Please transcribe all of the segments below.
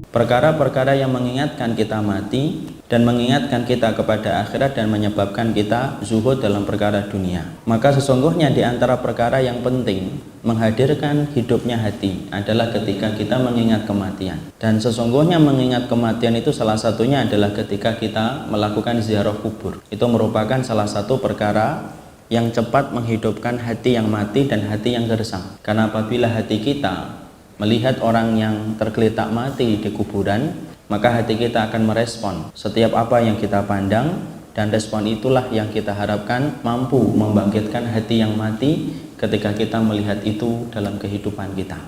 Perkara-perkara yang mengingatkan kita mati dan mengingatkan kita kepada akhirat dan menyebabkan kita zuhud dalam perkara dunia. Maka sesungguhnya di antara perkara yang penting menghadirkan hidupnya hati adalah ketika kita mengingat kematian. Dan sesungguhnya mengingat kematian itu salah satunya adalah ketika kita melakukan ziarah kubur. Itu merupakan salah satu perkara yang cepat menghidupkan hati yang mati dan hati yang gersang. Karena apabila hati kita melihat orang yang tergeletak mati di kuburan, maka hati kita akan merespon setiap apa yang kita pandang, dan respon itulah yang kita harapkan mampu membangkitkan hati yang mati ketika kita melihat itu dalam kehidupan kita.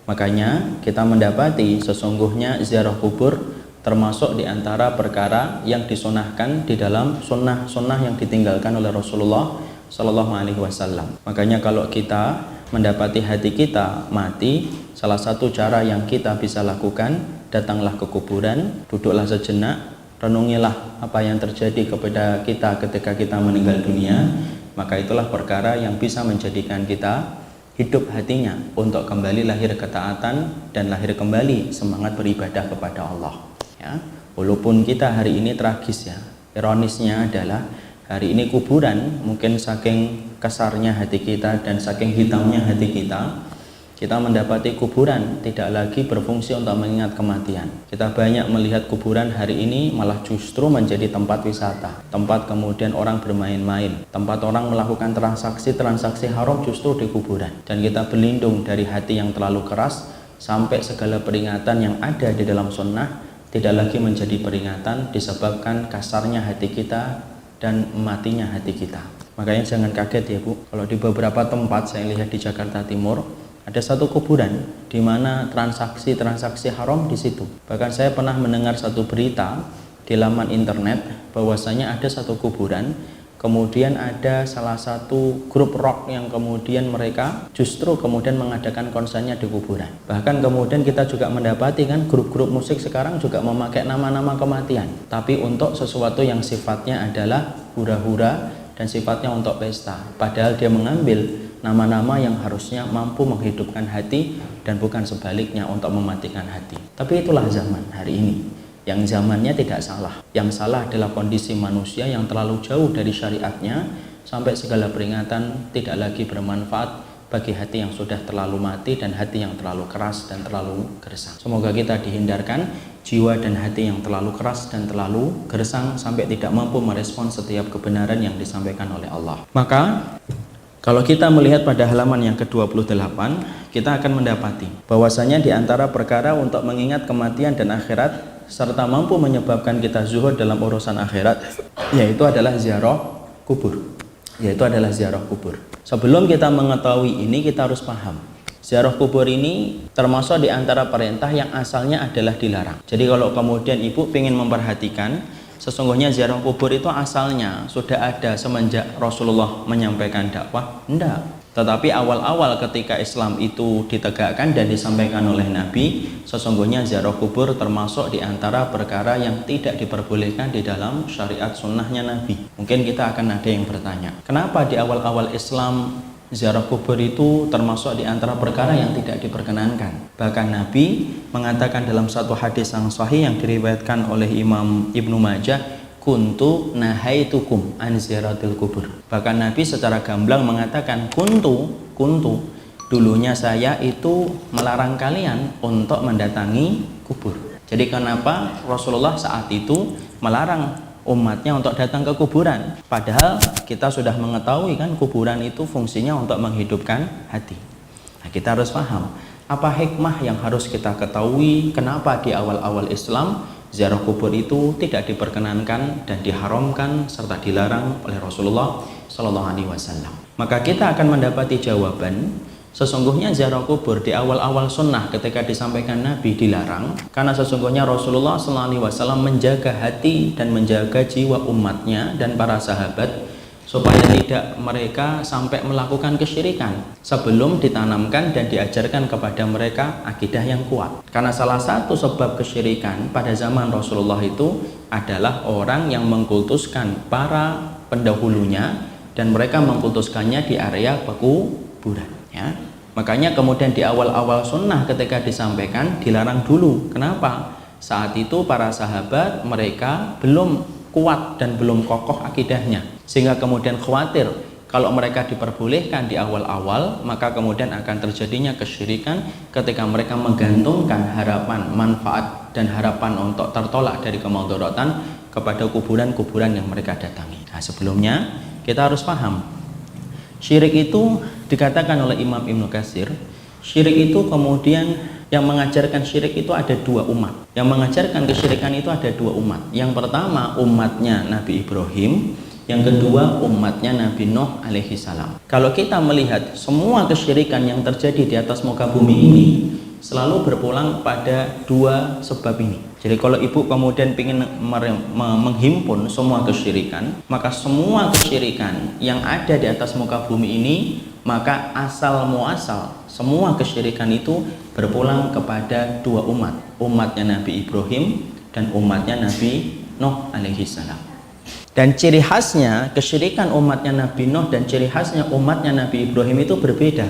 Makanya kita mendapati sesungguhnya ziarah kubur termasuk di antara perkara yang disunahkan di dalam sunnah-sunnah yang ditinggalkan oleh Rasulullah Shallallahu Alaihi Wasallam. Makanya kalau kita mendapati hati kita mati, salah satu cara yang kita bisa lakukan, datanglah ke kuburan, duduklah sejenak, renungilah apa yang terjadi kepada kita ketika kita meninggal dunia. Maka itulah perkara yang bisa menjadikan kita hidup hatinya untuk kembali lahir ketaatan dan lahir kembali semangat beribadah kepada Allah. Ya, walaupun kita hari ini tragis ya, ironisnya adalah hari ini kuburan, mungkin saking kasarnya hati kita dan saking hitamnya hati kita mendapati kuburan tidak lagi berfungsi untuk mengingat kematian. Kita banyak melihat kuburan hari ini malah justru menjadi tempat wisata, tempat kemudian orang bermain-main, tempat orang melakukan transaksi haram justru di kuburan. Dan kita berlindung dari hati yang terlalu keras sampai segala peringatan yang ada di dalam sunnah tidak lagi menjadi peringatan disebabkan kasarnya hati kita dan matinya hati kita. Makanya jangan kaget ya Bu, kalau di beberapa tempat saya lihat di Jakarta Timur ada satu kuburan di mana transaksi haram di situ. Bahkan saya pernah mendengar satu berita di laman internet bahwasanya ada satu kuburan, kemudian ada salah satu grup rock yang kemudian mereka justru kemudian mengadakan konsernya di kuburan. Bahkan kemudian kita juga mendapati kan grup-grup musik sekarang juga memakai nama-nama kematian, tapi untuk sesuatu yang sifatnya adalah hura-hura dan sifatnya untuk pesta. Padahal dia mengambil nama-nama yang harusnya mampu menghidupkan hati dan bukan sebaliknya untuk mematikan hati. Tapi itulah zaman hari ini. Yang zamannya tidak salah. Yang salah adalah kondisi manusia yang terlalu jauh dari syariatnya sampai segala peringatan tidak lagi bermanfaat bagi hati yang sudah terlalu mati dan hati yang terlalu keras dan terlalu gersang. Semoga kita dihindarkan jiwa dan hati yang terlalu keras dan terlalu gersang sampai tidak mampu merespon setiap kebenaran yang disampaikan oleh Allah. Maka kalau kita melihat pada halaman yang ke-28, kita akan mendapati bahwasanya di antara perkara untuk mengingat kematian dan akhirat serta mampu menyebabkan kita zuhud dalam urusan akhirat, yaitu adalah ziarah kubur. Sebelum kita mengetahui ini, kita harus paham ziarah kubur ini termasuk di antara perintah yang asalnya adalah dilarang. Jadi kalau kemudian ibu ingin memperhatikan, sesungguhnya ziarah kubur itu asalnya sudah ada semenjak Rasulullah menyampaikan dakwah? Enggak. Tetapi awal-awal ketika Islam itu ditegakkan dan disampaikan oleh Nabi, sesungguhnya ziarah kubur termasuk di antara perkara yang tidak diperbolehkan di dalam syariat sunnahnya Nabi. Mungkin kita akan ada yang bertanya, kenapa di awal-awal Islam ziarah kubur itu termasuk di antara perkara yang tidak diperkenankan? Bahkan Nabi mengatakan dalam satu hadis yang sahih yang diriwayatkan oleh Imam Ibnu Majah, kuntu nahaitukum an ziyaratil kubur. Bahkan Nabi secara gamblang mengatakan kuntu dulunya saya itu melarang kalian untuk mendatangi kubur. Jadi kenapa Rasulullah saat itu melarang umatnya untuk datang ke kuburan? Padahal kita sudah mengetahui kan kuburan itu fungsinya untuk menghidupkan hati. Nah, kita harus paham apa hikmah yang harus kita ketahui kenapa di awal-awal Islam ziarah kubur itu tidak diperkenankan dan diharamkan serta dilarang oleh Rasulullah Shallallahu Alaihi Wasallam. Maka kita akan mendapati jawaban, sesungguhnya ziarah kubur di awal-awal sunnah ketika disampaikan Nabi dilarang karena sesungguhnya Rasulullah Shallallahu Alaihi Wasallam menjaga hati dan menjaga jiwa umatnya dan para sahabat supaya tidak mereka sampai melakukan kesyirikan sebelum ditanamkan dan diajarkan kepada mereka akidah yang kuat. Karena salah satu sebab kesyirikan pada zaman Rasulullah itu adalah orang yang mengkultuskan para pendahulunya dan mereka mengkultuskannya di area pekuburan ya. Makanya kemudian di awal-awal sunnah ketika disampaikan dilarang dulu. Kenapa? Saat itu para sahabat mereka belum kuat dan belum kokoh akidahnya, sehingga kemudian khawatir kalau mereka diperbolehkan di awal-awal, maka kemudian akan terjadinya kesyirikan ketika mereka menggantungkan harapan, manfaat, dan harapan untuk tertolak dari kemadaratan kepada kuburan-kuburan yang mereka datangi. Nah, sebelumnya kita harus paham, syirik itu dikatakan oleh Imam Ibnu Katsir, syirik itu kemudian yang mengajarkan syirik itu ada dua umat. Yang mengajarkan kesyirikan itu ada dua umat. Yang pertama umatnya Nabi Ibrahim, yang kedua umatnya Nabi Nuh alaihi salam. Kalau kita melihat semua kesyirikan yang terjadi di atas muka bumi ini selalu berpulang pada dua sebab ini. Jadi kalau ibu kemudian ingin menghimpun semua kesyirikan, maka semua kesyirikan yang ada di atas muka bumi ini, maka asal muasal semua kesyirikan itu berpulang kepada dua umat, umatnya Nabi Ibrahim dan umatnya Nabi Nuh alaihi salam. Dan ciri khasnya kesyirikan umatnya Nabi Nuh dan ciri khasnya umatnya Nabi Ibrahim itu berbeda.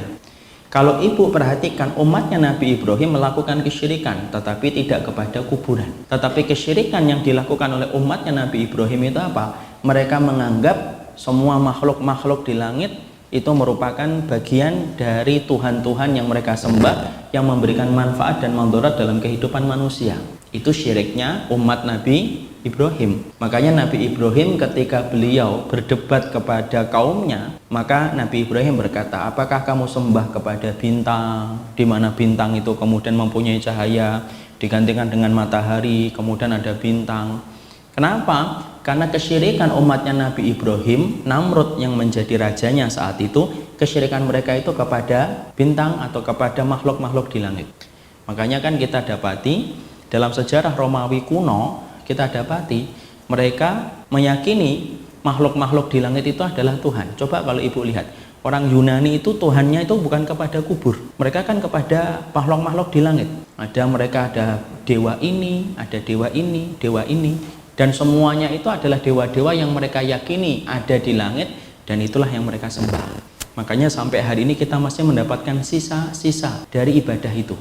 Kalau ibu perhatikan, umatnya Nabi Ibrahim melakukan kesyirikan tetapi tidak kepada kuburan. Tetapi kesyirikan yang dilakukan oleh umatnya Nabi Ibrahim itu apa? Mereka menganggap semua makhluk-makhluk di langit itu merupakan bagian dari Tuhan-Tuhan yang mereka sembah, yang memberikan manfaat dan madarat dalam kehidupan manusia. Itu syiriknya umat Nabi Ibrahim. Makanya Nabi Ibrahim ketika beliau berdebat kepada kaumnya, maka Nabi Ibrahim berkata, apakah kamu sembah kepada bintang, di mana bintang itu kemudian mempunyai cahaya, digantikan dengan matahari, kemudian ada bintang. Kenapa? Karena kesyirikan umatnya Nabi Ibrahim, Namrud yang menjadi rajanya saat itu, kesyirikan mereka itu kepada bintang atau kepada makhluk-makhluk di langit. Makanya kan kita dapati dalam sejarah Romawi kuno, kita dapati mereka meyakini makhluk-makhluk di langit itu adalah Tuhan. Coba kalau ibu lihat, orang Yunani itu Tuhannya itu bukan kepada kubur, mereka kan kepada makhluk-makhluk di langit. Mereka ada dewa ini, ada dewa ini, dewa ini, dan semuanya itu adalah dewa-dewa yang mereka yakini ada di langit, dan itulah yang mereka sembah. Makanya sampai hari ini kita masih mendapatkan sisa-sisa dari ibadah itu.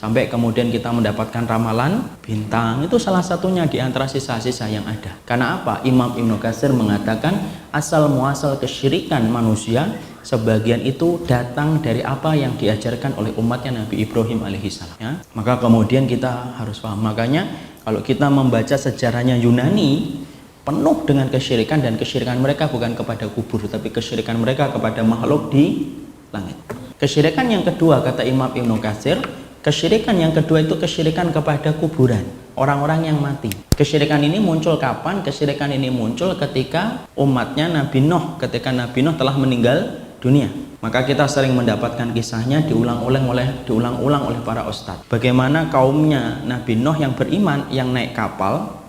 Sampai kemudian kita mendapatkan ramalan bintang, itu salah satunya di antara sisa-sisa yang ada. Karena apa? Imam Ibnu Katsir mengatakan asal muasal kesyirikan manusia sebagian itu datang dari apa yang diajarkan oleh umatnya Nabi Ibrahim alaihissalam. Ya? Maka kemudian kita harus paham. Makanya kalau kita membaca sejarahnya Yunani, penuh dengan kesyirikan, dan kesyirikan mereka bukan kepada kubur, tapi kesyirikan mereka kepada makhluk di langit. Kesyirikan yang kedua kata Imam Ibnu Katsir, kesyirikan yang kedua itu kesyirikan kepada kuburan, orang-orang yang mati. Kesyirikan ini muncul kapan? Kesyirikan ini muncul ketika umatnya Nabi Nuh, ketika Nabi Nuh telah meninggal dunia. Maka kita sering mendapatkan kisahnya diulang-ulang oleh para ustadz. Bagaimana kaumnya Nabi Nuh yang beriman, yang naik kapal,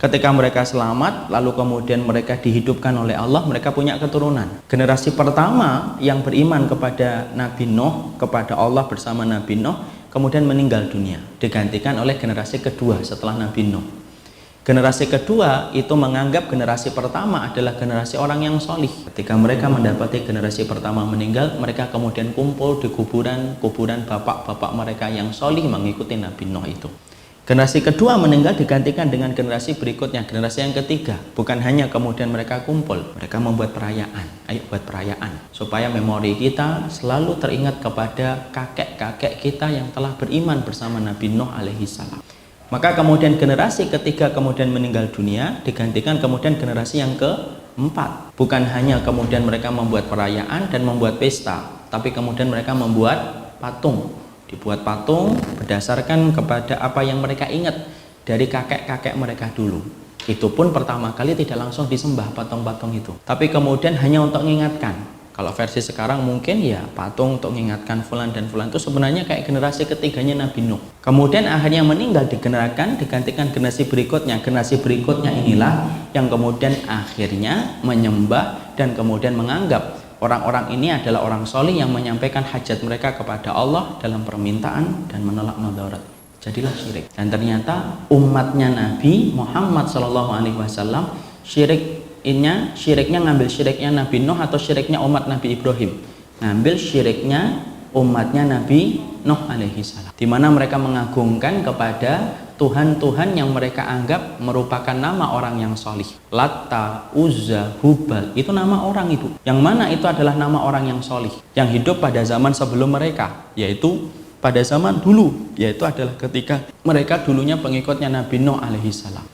ketika mereka selamat, lalu kemudian mereka dihidupkan oleh Allah, mereka punya keturunan. Generasi pertama yang beriman kepada Nabi Nuh, kepada Allah bersama Nabi Nuh, kemudian meninggal dunia, digantikan oleh generasi kedua setelah Nabi Nuh. Generasi kedua itu menganggap generasi pertama adalah generasi orang yang solih. Ketika mereka mendapati generasi pertama meninggal, mereka kemudian kumpul di kuburan bapak-bapak mereka yang solih mengikuti Nabi Nuh itu. Generasi kedua meninggal digantikan dengan generasi berikutnya, generasi yang ketiga. Bukan hanya kemudian mereka kumpul, mereka membuat perayaan. Ayo buat perayaan, supaya memori kita selalu teringat kepada kakek-kakek kita yang telah beriman bersama Nabi Nuh alaihi salam. Maka kemudian generasi ketiga kemudian meninggal dunia, digantikan kemudian generasi yang keempat. Bukan hanya kemudian mereka membuat perayaan dan membuat pesta, tapi kemudian mereka membuat patung. Dibuat patung berdasarkan kepada apa yang mereka ingat dari kakek-kakek mereka dulu. Itu pun pertama kali tidak langsung disembah patung-patung itu, tapi kemudian hanya untuk mengingatkan. Kalau versi sekarang mungkin ya patung untuk mengingatkan fulan dan fulan, itu sebenarnya kayak generasi ketiganya Nabi Nuh. Kemudian akhirnya meninggal, digantikan generasi berikutnya. Generasi berikutnya inilah yang kemudian akhirnya menyembah dan kemudian menganggap orang-orang ini adalah orang solih yang menyampaikan hajat mereka kepada Allah dalam permintaan dan menolak madarat. Jadilah syirik. Dan ternyata umatnya Nabi Muhammad SAW syiriknya ngambil syiriknya Nabi Nuh atau syiriknya umat Nabi Ibrahim? Ngambil syiriknya umatnya Nabi Nuh alaihi salam, di mana mereka mengagungkan kepada Tuhan-Tuhan yang mereka anggap merupakan nama orang yang solih. Latta, Uzza, Hubal, itu nama orang ibu. Yang mana itu adalah nama orang yang solih, yang hidup pada zaman sebelum mereka, yaitu pada zaman dulu, yaitu adalah ketika mereka dulunya pengikutnya Nabi Nuh alaihi salam.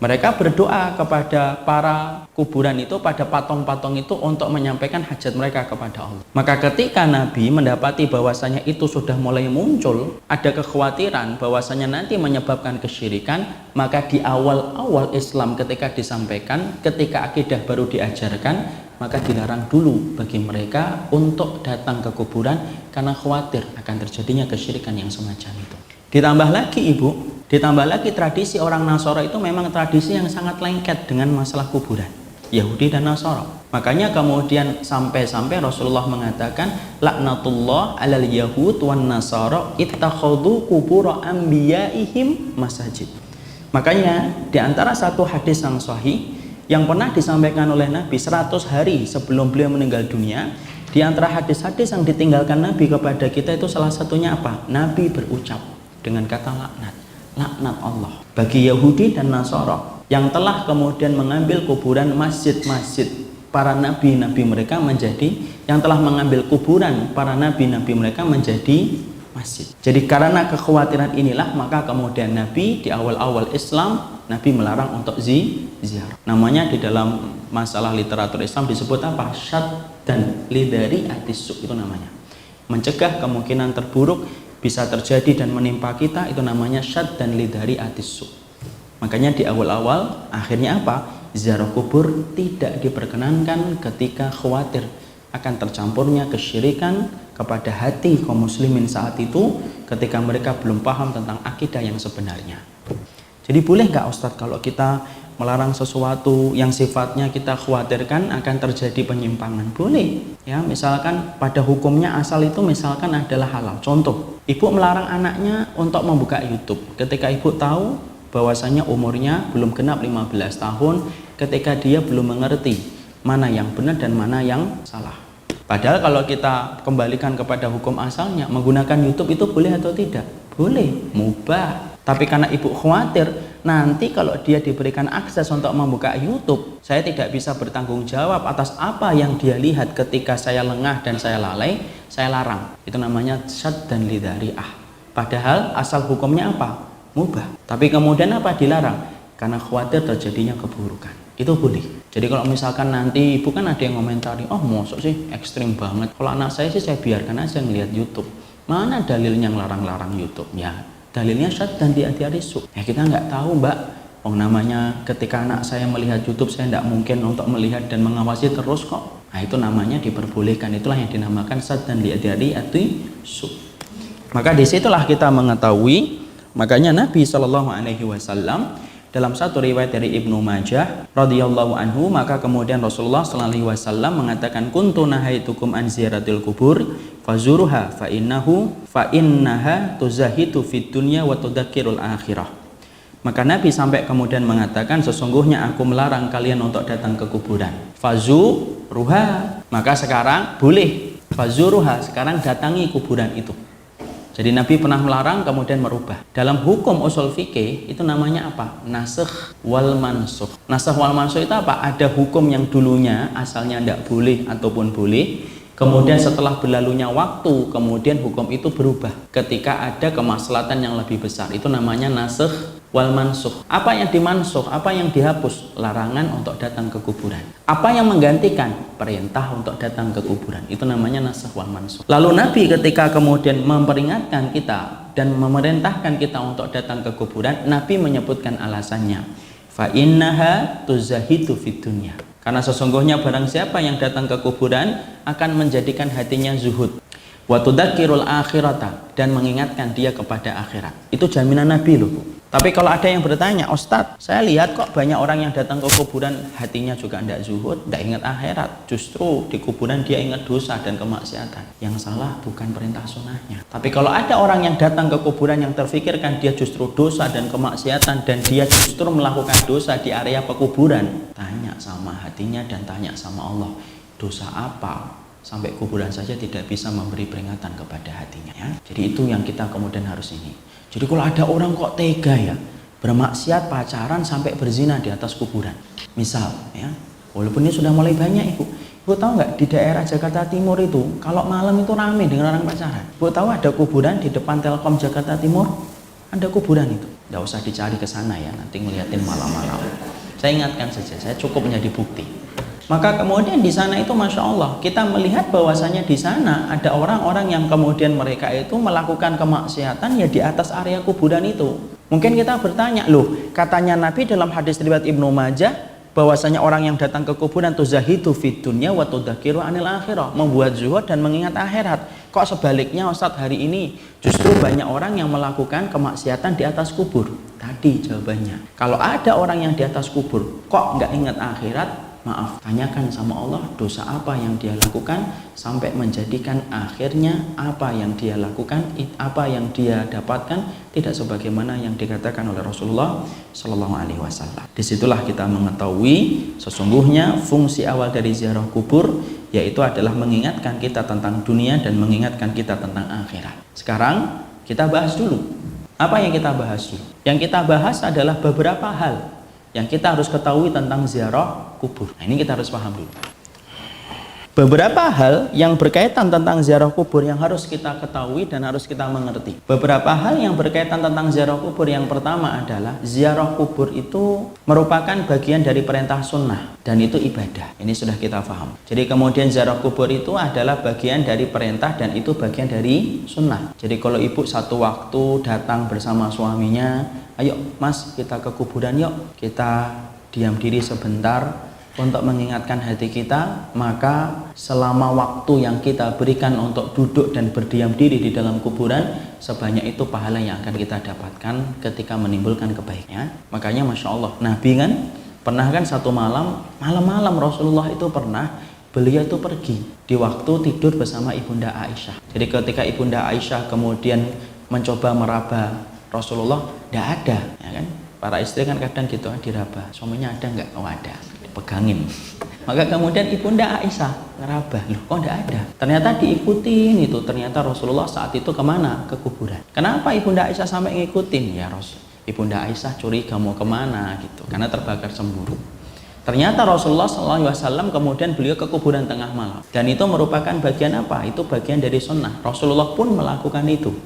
Mereka berdoa kepada para kuburan itu, pada patung-patung itu untuk menyampaikan hajat mereka kepada Allah. Maka ketika Nabi mendapati bahwasanya itu sudah mulai muncul, ada kekhawatiran bahwasanya nanti menyebabkan kesyirikan, maka di awal-awal Islam ketika disampaikan, ketika akidah baru diajarkan, maka dilarang dulu bagi mereka untuk datang ke kuburan karena khawatir akan terjadinya kesyirikan yang semacam itu. Ditambah lagi ibu, ditambah lagi tradisi orang Nasara itu memang tradisi yang sangat lengket dengan masalah kuburan, Yahudi dan Nasara. Makanya kemudian sampai-sampai Rasulullah mengatakan laknatullah alal yahud wan nasara ittakhadhu qubur anbiyaihim masajid. Makanya di antara satu hadis yang sahih yang pernah disampaikan oleh Nabi 100 hari sebelum beliau meninggal dunia, di antara hadis-hadis yang ditinggalkan Nabi kepada kita itu salah satunya apa? Nabi berucap dengan kata laknat Allah bagi Yahudi dan Nasara yang telah kemudian mengambil kuburan masjid-masjid para nabi-nabi mereka menjadi, yang telah mengambil kuburan para nabi-nabi mereka menjadi masjid. Jadi karena kekhawatiran inilah maka kemudian Nabi di awal-awal Islam Nabi melarang untuk ziarah. Namanya di dalam masalah literatur Islam disebut apa? Syad dan lidari atisuk, itu namanya. Mencegah kemungkinan terburuk bisa terjadi dan menimpa kita, itu namanya syad dan lidari atisuk. Makanya di awal-awal akhirnya apa? Ziarah kubur tidak diperkenankan ketika khawatir akan tercampurnya kesyirikan kepada hati kaum muslimin saat itu ketika mereka belum paham tentang akidah yang sebenarnya. Jadi boleh nggak Ustadz kalau kita melarang sesuatu yang sifatnya kita khawatirkan akan terjadi penyimpangan? Boleh ya, misalkan pada hukumnya asal itu misalkan adalah halal. Contoh, ibu melarang anaknya untuk membuka YouTube ketika ibu tahu bahwasanya umurnya belum genap 15 tahun, ketika dia belum mengerti mana yang benar dan mana yang salah. Padahal kalau kita kembalikan kepada hukum asalnya, menggunakan YouTube itu boleh atau tidak? Boleh, mubah. Tapi karena ibu khawatir nanti kalau dia diberikan akses untuk membuka YouTube, saya tidak bisa bertanggung jawab atas apa yang dia lihat ketika saya lengah dan saya lalai, saya larang. Itu namanya syad dan lidari'ah. Padahal asal hukumnya apa? Mubah. Tapi kemudian apa dilarang? Karena khawatir terjadinya keburukan. Itu boleh. Jadi kalau misalkan nanti ibu kan ada yang komentari, oh mosok sih ekstrim banget. Kalau anak saya sih saya biarkan aja ngelihat YouTube. Mana dalilnya ngelarang-larang YouTube? Ya, dalilnya syad dan diatisuk. Ya kita nggak tahu mbak. Oh namanya ketika anak saya melihat YouTube, saya tidak mungkin untuk melihat dan mengawasi terus kok. Nah itu namanya diperbolehkan. Itulah yang dinamakan syad dan diatisuk. Maka disitulah kita mengetahui. Makanya Nabi SAW dalam satu riwayat dari Ibnu Majah radhiyallahu anhu, maka kemudian Rasulullah SAW mengatakan kuntu nahaitukum an ziyaratil kubur fazuruha fa innaha tuzahitu fid dunya wa tudzakirul akhirah. Maka Nabi sampai kemudian mengatakan sesungguhnya aku melarang kalian untuk datang ke kuburan. Fazuruha, maka sekarang boleh. Fazuruha, sekarang datangi kuburan itu. Jadi Nabi pernah melarang kemudian merubah. Dalam hukum usul fikih itu namanya apa? Nasikh wal mansukh. Nasikh wal mansukh itu apa? Ada hukum yang dulunya asalnya tidak boleh ataupun boleh, kemudian setelah berlalunya waktu kemudian hukum itu berubah ketika ada kemaslahatan yang lebih besar. Itu namanya nasikh wal mansukh. Apa yang dimansukh? Apa yang dihapus? Larangan untuk datang ke kuburan. Apa yang menggantikan? Perintah untuk datang ke kuburan. Itu namanya nasikh wal mansukh. Lalu Nabi ketika kemudian memperingatkan kita dan memerintahkan kita untuk datang ke kuburan, Nabi menyebutkan alasannya. Fa innaha tuzahidu fid dunya. Karena sesungguhnya barang siapa yang datang ke kuburan akan menjadikan hatinya zuhud. Wa tudzakirul akhirata, dan mengingatkan dia kepada akhirat. Itu jaminan Nabi loh Bu. Tapi kalau ada yang bertanya, Ustadz, saya lihat kok banyak orang yang datang ke kuburan hatinya juga tidak zuhud, tidak ingat akhirat. Justru di kuburan dia ingat dosa dan kemaksiatan. Yang salah bukan perintah sunnahnya. Tapi kalau ada orang yang datang ke kuburan yang terfikirkan dia justru dosa dan kemaksiatan, dan dia justru melakukan dosa di area pekuburan, tanya sama hatinya dan tanya sama Allah, dosa apa sampai kuburan saja tidak bisa memberi peringatan kepada hatinya ya. Jadi itu yang kita kemudian harus ini. Jadi kalau ada orang kok tega ya, bermaksiat, pacaran sampai berzina di atas kuburan. Misal ya, walaupun ini sudah mulai banyak Ibu. Ibu tahu nggak di daerah Jakarta Timur itu kalau malam itu ramai dengan orang pacaran. Ibu tahu ada kuburan di depan Telkom Jakarta Timur? Ada kuburan itu. Nggak usah dicari ke sana ya, nanti ngeliatin malam-malam. Saya ingatkan saja, saya cukup menjadi bukti. Maka kemudian di sana itu Masya Allah kita melihat bahwasanya di sana ada orang-orang yang kemudian mereka itu melakukan kemaksiatan ya di atas area kuburan itu. Mungkin kita bertanya, loh katanya Nabi dalam hadis riwayat Ibnu Majah bahwasanya orang yang datang ke kuburan tuzahidu fid dunya wa tudzakiru anil akhirah, membuat zuhud dan mengingat akhirat. Kok sebaliknya Ustadz hari ini justru banyak orang yang melakukan kemaksiatan di atas kubur? Tadi jawabannya, kalau ada orang yang di atas kubur kok nggak ingat akhirat, maaf, tanyakan sama Allah dosa apa yang dia lakukan sampai menjadikan akhirnya apa yang dia lakukan, apa yang dia dapatkan tidak sebagaimana yang dikatakan oleh Rasulullah Shallallahu Alaihi Wasallam. Disitulah kita mengetahui sesungguhnya fungsi awal dari ziarah kubur yaitu adalah mengingatkan kita tentang dunia dan mengingatkan kita tentang akhirat. Sekarang kita bahas dulu. Apa yang kita bahas dulu? Yang kita bahas adalah beberapa hal yang kita harus ketahui tentang ziarah kubur. Nah, ini kita harus paham dulu. Beberapa hal yang berkaitan tentang ziarah kubur yang harus kita ketahui dan harus kita mengerti. Beberapa hal yang berkaitan tentang ziarah kubur yang pertama adalah ziarah kubur itu merupakan bagian dari perintah sunnah dan itu ibadah. Ini sudah kita paham. Jadi kemudian ziarah kubur itu adalah bagian dari perintah dan itu bagian dari sunnah. Jadi kalau ibu satu waktu datang bersama suaminya, ayo mas kita ke kuburan yuk, kita diam diri sebentar untuk mengingatkan hati kita, maka selama waktu yang kita berikan untuk duduk dan berdiam diri di dalam kuburan, sebanyak itu pahala yang akan kita dapatkan ketika menimbulkan kebaikan. Makanya Masya Allah, Nabi kan pernah kan satu malam-malam Rasulullah itu pernah, beliau itu pergi di waktu tidur bersama Ibunda Aisyah. Jadi ketika Ibunda Aisyah kemudian mencoba meraba Rasulullah, tidak ada ya kan? Para istri kan kadang gitu diraba, suaminya ada nggak? Oh ada, dipegangin. Maka kemudian Ibunda Aisyah ngeraba, loh kok nggak ada? Ternyata diikutin itu, ternyata Rasulullah saat itu kemana? Ke kuburan. Kenapa Ibunda Aisyah sampai ngikutin? Ya Ibunda Aisyah curiga mau kemana gitu, karena terbakar cemburu. Ternyata Rasulullah SAW kemudian beliau ke kuburan tengah malam, dan itu merupakan bagian apa? Itu bagian dari sunnah. Rasulullah pun melakukan itu.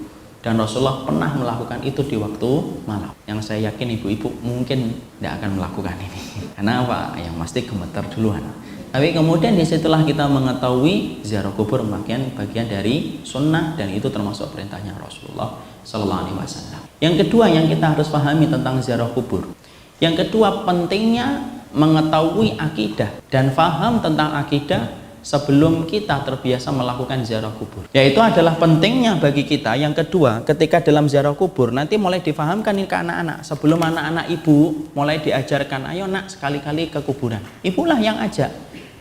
Dan Rasulullah pernah melakukan itu di waktu malam. Yang saya yakin ibu-ibu mungkin tidak akan melakukan ini. Karena apa? Yang pasti gemetar duluan. Tapi kemudian disitulah kita mengetahui ziarah kubur bagian dari sunnah dan itu termasuk perintahnya Rasulullah Sallallahu Alaihi Wasallam. Yang kedua yang kita harus pahami tentang ziarah kubur. Yang kedua pentingnya mengetahui akidah dan faham tentang akidah sebelum kita terbiasa melakukan ziarah kubur. Yaitu adalah pentingnya bagi kita. Yang kedua, ketika dalam ziarah kubur nanti mulai difahamkan ini ke anak-anak. Sebelum anak-anak ibu mulai diajarkan, ayo nak sekali-kali ke kuburan. Ibulah yang ajak.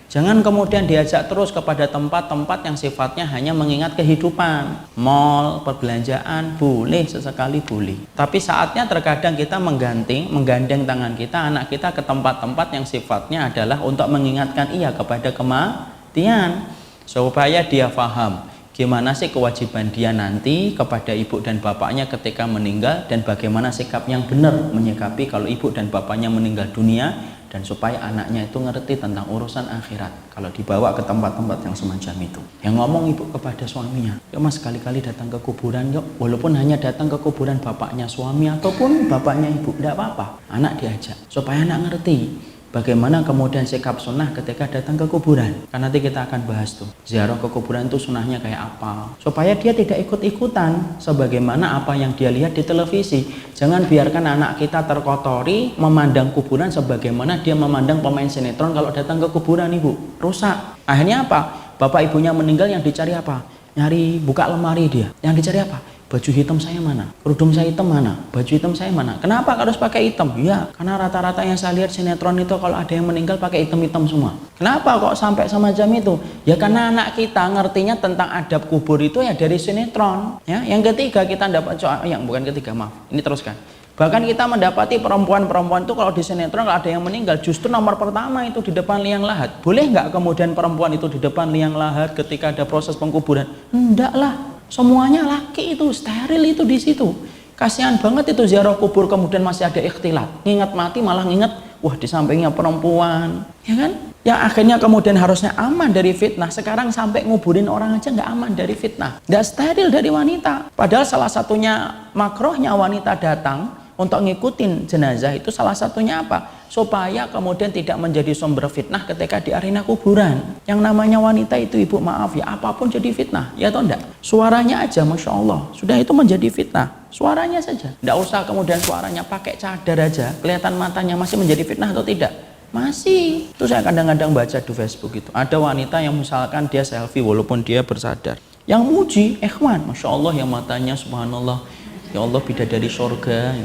Jangan kemudian diajak terus kepada tempat-tempat yang sifatnya hanya mengingat kehidupan. Mall, perbelanjaan, boleh sesekali boleh. Tapi saatnya terkadang kita menggandeng tangan kita, anak kita ke tempat-tempat yang sifatnya adalah untuk mengingatkan ia kepada kematian, supaya dia paham gimana sih kewajiban dia nanti kepada ibu dan bapaknya ketika meninggal dan bagaimana sikap yang benar menyikapi kalau ibu dan bapaknya meninggal dunia, dan supaya anaknya itu ngerti tentang urusan akhirat kalau dibawa ke tempat-tempat yang semacam itu. Yang ngomong ibu kepada suaminya, yuk mas sekali-kali datang ke kuburan yuk, walaupun hanya datang ke kuburan bapaknya suami ataupun bapaknya ibu, tidak apa-apa, anak diajak supaya anak ngerti bagaimana kemudian sikap sunnah ketika datang ke kuburan. Karena nanti kita akan bahas tuh ziarah ke kuburan itu sunnahnya kayak apa, supaya dia tidak ikut-ikutan sebagaimana apa yang dia lihat di televisi. Jangan biarkan anak kita terkotori memandang kuburan sebagaimana dia memandang pemain sinetron kalau datang ke kuburan ibu. Rusak. Akhirnya apa? Bapak ibunya meninggal, yang dicari apa? Nyari buka lemari dia. Yang dicari apa? Baju hitam saya mana? Kerudung saya hitam mana? Baju hitam saya mana? Kenapa harus pakai hitam? Ya, karena rata-rata yang saya lihat sinetron itu kalau ada yang meninggal pakai hitam-hitam semua. Kenapa kok sampai semacam itu? Ya karena anak kita ngertinya tentang adab kubur itu ya dari sinetron. Ya, yang ketiga kita dapat yang bukan ketiga, maaf. Ini teruskan. Bahkan kita mendapati perempuan-perempuan itu kalau di sinetron kalau ada yang meninggal justru nomor pertama itu di depan liang lahat. Boleh nggak kemudian perempuan itu di depan liang lahat ketika ada proses pengkuburan? Enggak lah, semuanya laki itu, steril itu di situ. Kasihan banget itu ziarah kubur kemudian masih ada ikhtilat. Ngingat mati malah ngingat, wah di sampingnya perempuan, ya kan? Yang akhirnya kemudian harusnya aman dari fitnah, sekarang sampai nguburin orang aja nggak aman dari fitnah, nggak steril dari wanita. Padahal salah satunya makruhnya wanita datang untuk ngikutin jenazah itu salah satunya apa? Supaya kemudian tidak menjadi sumber fitnah ketika di arena kuburan. Yang namanya wanita itu, ibu maaf ya, apapun jadi fitnah, ya atau enggak? Suaranya aja Masya Allah, sudah itu menjadi fitnah. Suaranya saja, enggak usah kemudian suaranya pakai cadar aja, kelihatan matanya masih menjadi fitnah atau tidak? Masih. Itu saya kadang-kadang baca di Facebook itu. Ada wanita yang misalkan dia selfie walaupun dia bersadar. Yang muji, ikhwan, Masya Allah yang matanya subhanallah. Ya Allah bidadari surga.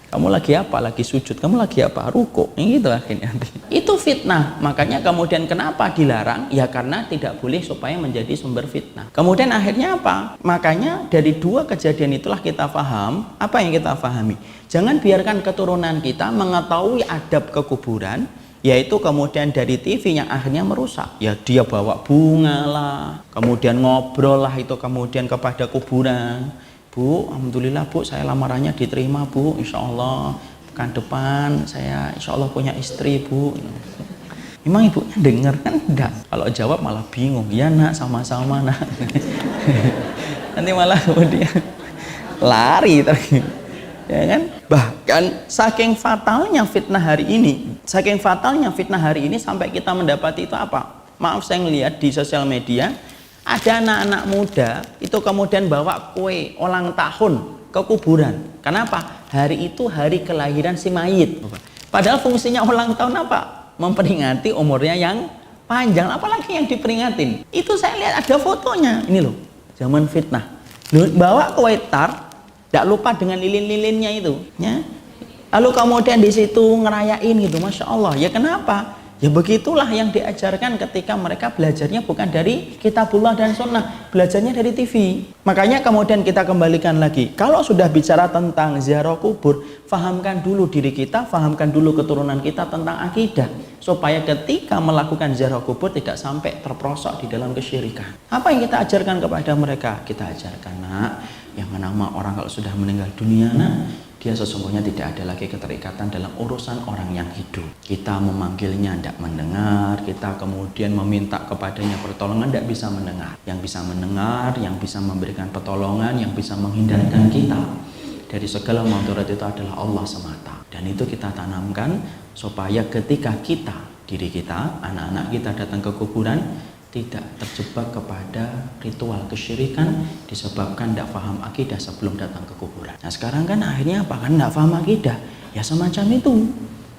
Kamu lagi apa? Lagi sujud. Kamu lagi apa? Ruku. Yang gitu akhirnya. Itu fitnah. Makanya kemudian kenapa dilarang? Ya karena tidak boleh supaya menjadi sumber fitnah. Kemudian akhirnya apa? Makanya dari dua kejadian itulah kita paham. Apa yang kita pahami? Jangan biarkan keturunan kita mengetahui adab kekuburan, yaitu kemudian dari TV yang akhirnya merusak. Ya dia bawa bunga lah, kemudian ngobrol lah itu kemudian kepada kuburan. Bu, alhamdulillah Bu, saya lamarannya diterima Bu, insya Allah pekan depan saya insya Allah punya istri Bu. Emang ibunya dengar kan? Enggak. Kalau jawab malah bingung. Ya nak, sama-sama nak. Nanti malah kemudian lari terus. Ya kan? Bahkan saking fatalnya fitnah hari ini, sampai kita mendapati itu apa? Maaf saya ngelihat di sosial media ada anak-anak muda itu kemudian bawa kue ulang tahun ke kuburan. Kenapa? Hari itu hari kelahiran si mayit. Padahal fungsinya ulang tahun apa? Memperingati umurnya yang panjang. Apalagi yang diperingatin? Itu saya lihat ada fotonya. Ini loh, zaman fitnah. Loh, bawa kue tart, tidak lupa dengan lilin-lilinnya itu. Ya. Lalu kemudian di situ ngerayain gitu, Masya Allah. Ya kenapa? Ya begitulah yang diajarkan ketika mereka belajarnya bukan dari kitabullah dan sunnah, belajarnya dari TV. Makanya kemudian kita kembalikan lagi, kalau sudah bicara tentang ziarah kubur, fahamkan dulu diri kita, fahamkan dulu keturunan kita tentang akidah, supaya ketika melakukan ziarah kubur tidak sampai terperosok di dalam kesyirikan. Apa yang kita ajarkan kepada mereka? Kita ajarkan, nak, yang nama orang kalau sudah meninggal dunia, nak, dia sesungguhnya tidak ada lagi keterikatan dalam urusan orang yang hidup. Kita memanggilnya tidak mendengar, kita kemudian meminta kepadanya pertolongan tidak bisa mendengar. Yang bisa mendengar, yang bisa memberikan pertolongan, yang bisa menghindarkan kita dari segala mudarat itu adalah Allah semata. Dan itu kita tanamkan supaya ketika kita, diri kita, anak-anak kita datang ke kuburan, tidak terjebak kepada ritual kesyirikan disebabkan tidak paham akidah sebelum datang ke kuburan. Nah sekarang kan akhirnya apa? Kan tidak paham akidah, ya semacam itu,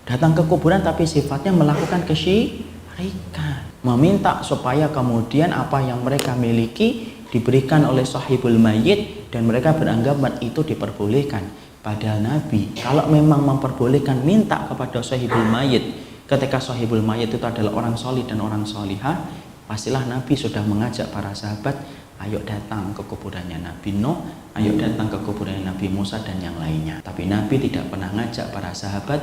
datang ke kuburan tapi sifatnya melakukan kesyirikan, meminta supaya kemudian apa yang mereka miliki diberikan oleh sahibul mayit dan mereka beranggapan itu diperbolehkan. Padahal Nabi kalau memang memperbolehkan minta kepada sahibul mayit ketika sahibul mayit itu adalah orang solih dan orang solihah, pastilah Nabi sudah mengajak para sahabat, ayo datang ke kuburannya Nabi Nuh, ayo datang ke kuburannya Nabi Musa dan yang lainnya. Tapi Nabi tidak pernah ngajak para sahabat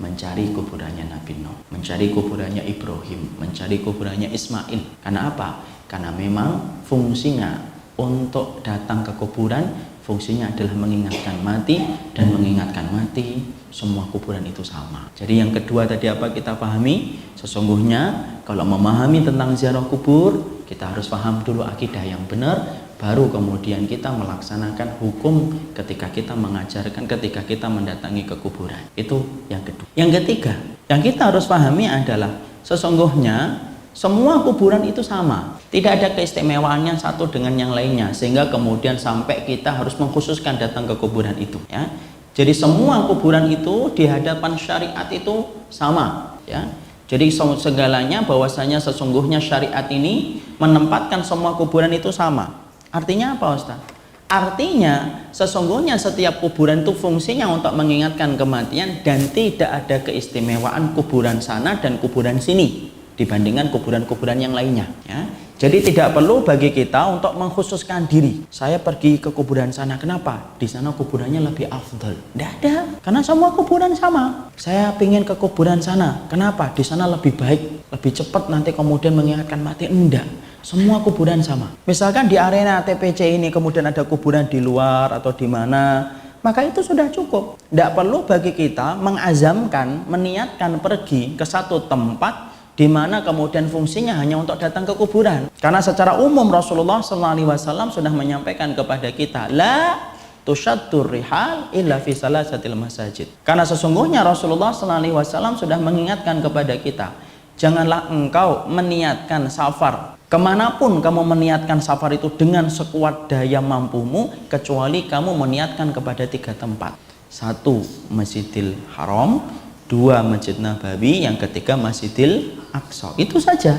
mencari kuburannya Nabi Nuh, mencari kuburannya Ibrahim, mencari kuburannya Ismail. Karena apa? Karena memang fungsinya untuk datang ke kuburan, fungsinya adalah mengingatkan mati, dan mengingatkan mati semua kuburan itu sama. Jadi yang kedua tadi apa kita pahami? Sesungguhnya kalau memahami tentang ziarah kubur, kita harus paham dulu akidah yang benar, baru kemudian kita melaksanakan hukum ketika kita mengajarkan, ketika kita mendatangi ke kuburan. Itu yang kedua. Yang ketiga, yang kita harus pahami adalah sesungguhnya semua kuburan itu sama. Tidak ada keistimewaannya satu dengan yang lainnya, sehingga kemudian sampai kita harus mengkhususkan datang ke kuburan itu. Ya. Jadi semua kuburan itu di hadapan syariat itu sama. Ya. Jadi segalanya bahwasanya sesungguhnya syariat ini menempatkan semua kuburan itu sama. Artinya apa, Ustaz? Artinya sesungguhnya setiap kuburan itu fungsinya untuk mengingatkan kematian dan tidak ada keistimewaan kuburan sana dan kuburan sini dibandingkan kuburan-kuburan yang lainnya. Ya. Jadi tidak perlu bagi kita untuk mengkhususkan diri. Saya pergi ke kuburan sana, kenapa? Di sana kuburannya lebih afdal. Tidak ada, karena semua kuburan sama. Saya ingin ke kuburan sana, kenapa? Di sana lebih baik, lebih cepat nanti kemudian mengingatkan mati. Enggak, semua kuburan sama. Misalkan di arena TPC ini kemudian ada kuburan di luar atau di mana, maka itu sudah cukup. Tidak perlu bagi kita mengazamkan, meniatkan pergi ke satu tempat di mana kemudian fungsinya hanya untuk datang ke kuburan. Karena secara umum Rasulullah SAW sudah menyampaikan kepada kita, la tusyaddur rihal illa fi salasatil masajid. Karena sesungguhnya Rasulullah SAW sudah mengingatkan kepada kita, janganlah engkau meniatkan safar kemanapun kamu meniatkan safar itu dengan sekuat daya mampumu, kecuali kamu meniatkan kepada 3 tempat. 1, Masjidil Haram, 2, Masjid Nabawi, yang ketiga Masjidil Aqsa. Itu saja.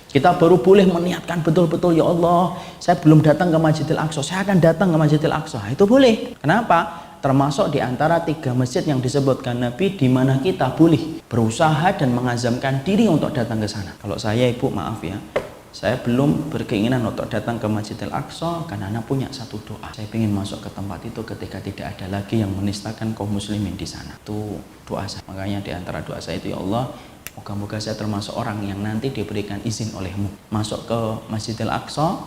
Kita baru boleh meniatkan betul-betul, ya Allah, saya belum datang ke Masjidil Aqsa, saya akan datang ke Masjidil Aqsa. Itu boleh. Kenapa? Termasuk di antara 3 masjid yang disebutkan Nabi, di mana kita boleh berusaha dan mengazamkan diri untuk datang ke sana. Kalau saya, Ibu, maaf ya, saya belum berkeinginan untuk datang ke Masjidil Aqsa karena anak punya satu doa. Saya ingin masuk ke tempat itu ketika tidak ada lagi yang menistakan kaum muslimin di sana. Itu doa saya. Makanya di antara doa saya itu, ya Allah, moga-moga saya termasuk orang yang nanti diberikan izin olehmu masuk ke Masjidil Aqsa,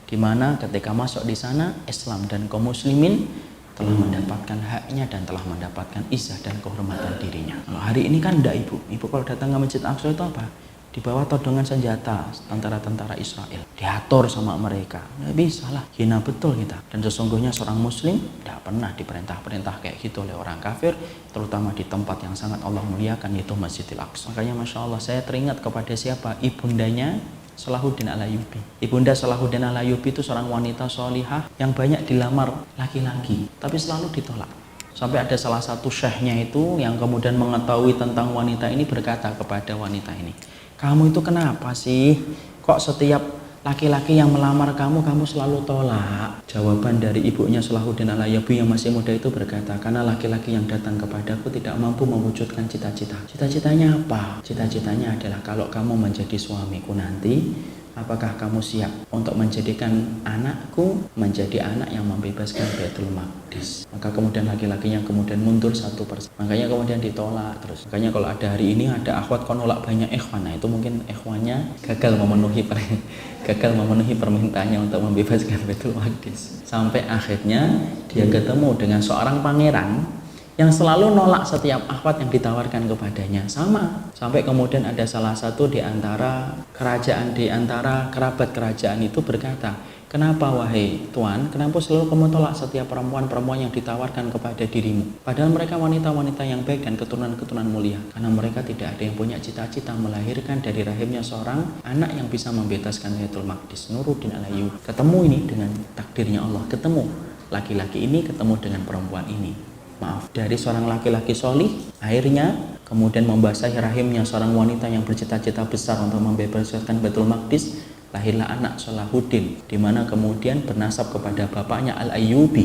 di mana ketika masuk di sana Islam dan kaum muslimin telah mendapatkan haknya dan telah mendapatkan izzah dan kehormatan dirinya. Kalau hari ini kan enggak, Ibu. Ibu kalau datang ke Masjid Aqsa itu apa? Di bawah todongan senjata tentara-tentara Israel, diatur sama mereka. Nggak bisa lah, hina betul kita. Dan sesungguhnya seorang muslim tidak pernah diperintah-perintah kayak gitu oleh orang kafir, terutama di tempat yang sangat Allah muliakan, yaitu Masjidil Aqsa. Makanya Masya Allah, saya teringat kepada siapa? Ibundanya Salahuddin Al-Ayyubi. Ibunda Salahuddin Al-Ayyubi itu seorang wanita sholihah yang banyak dilamar laki-laki, tapi selalu ditolak. Sampai ada salah satu syekhnya itu yang kemudian mengetahui tentang wanita ini berkata kepada wanita ini, kamu itu kenapa sih? Kok setiap laki-laki yang melamar kamu selalu tolak? Jawaban dari ibunya Salahuddin Al-Ayyubi yang masih muda itu berkata, karena laki-laki yang datang kepadaku tidak mampu mewujudkan cita-cita. Cita-citanya apa? Cita-citanya adalah kalau kamu menjadi suamiku nanti, apakah kamu siap untuk menjadikan anakku menjadi anak yang membebaskan Baitul Maqdis? Maka kemudian laki-lakinya kemudian mundur 1%. Makanya kemudian ditolak terus. Makanya kalau ada hari ini ada akhwat konolak banyak ikhwan, nah itu mungkin ikhwannya gagal memenuhi permintaannya untuk membebaskan Baitul Maqdis. Sampai akhirnya dia ketemu dengan seorang pangeran yang selalu nolak setiap akhwat yang ditawarkan kepadanya. Sama, sampai kemudian ada salah satu di antara kerabat kerajaan itu berkata, kenapa wahai tuan, kenapa selalu kamu tolak setiap perempuan-perempuan yang ditawarkan kepada dirimu? Padahal mereka wanita-wanita yang baik dan keturunan-keturunan mulia. Karena mereka tidak ada yang punya cita-cita melahirkan dari rahimnya seorang anak yang bisa membebaskan Baitul Maqdis. Nuruddin Al-Ayyubi ketemu ini dengan takdirnya Allah, ketemu laki-laki ini ketemu dengan perempuan ini. Maaf, dari seorang laki-laki solih akhirnya kemudian membasahi rahimnya seorang wanita yang bercita-cita besar untuk membebaskan Baitul Maqdis. Lahirlah anak Salahuddin, di mana kemudian bernasab kepada bapaknya Al-Ayyubi,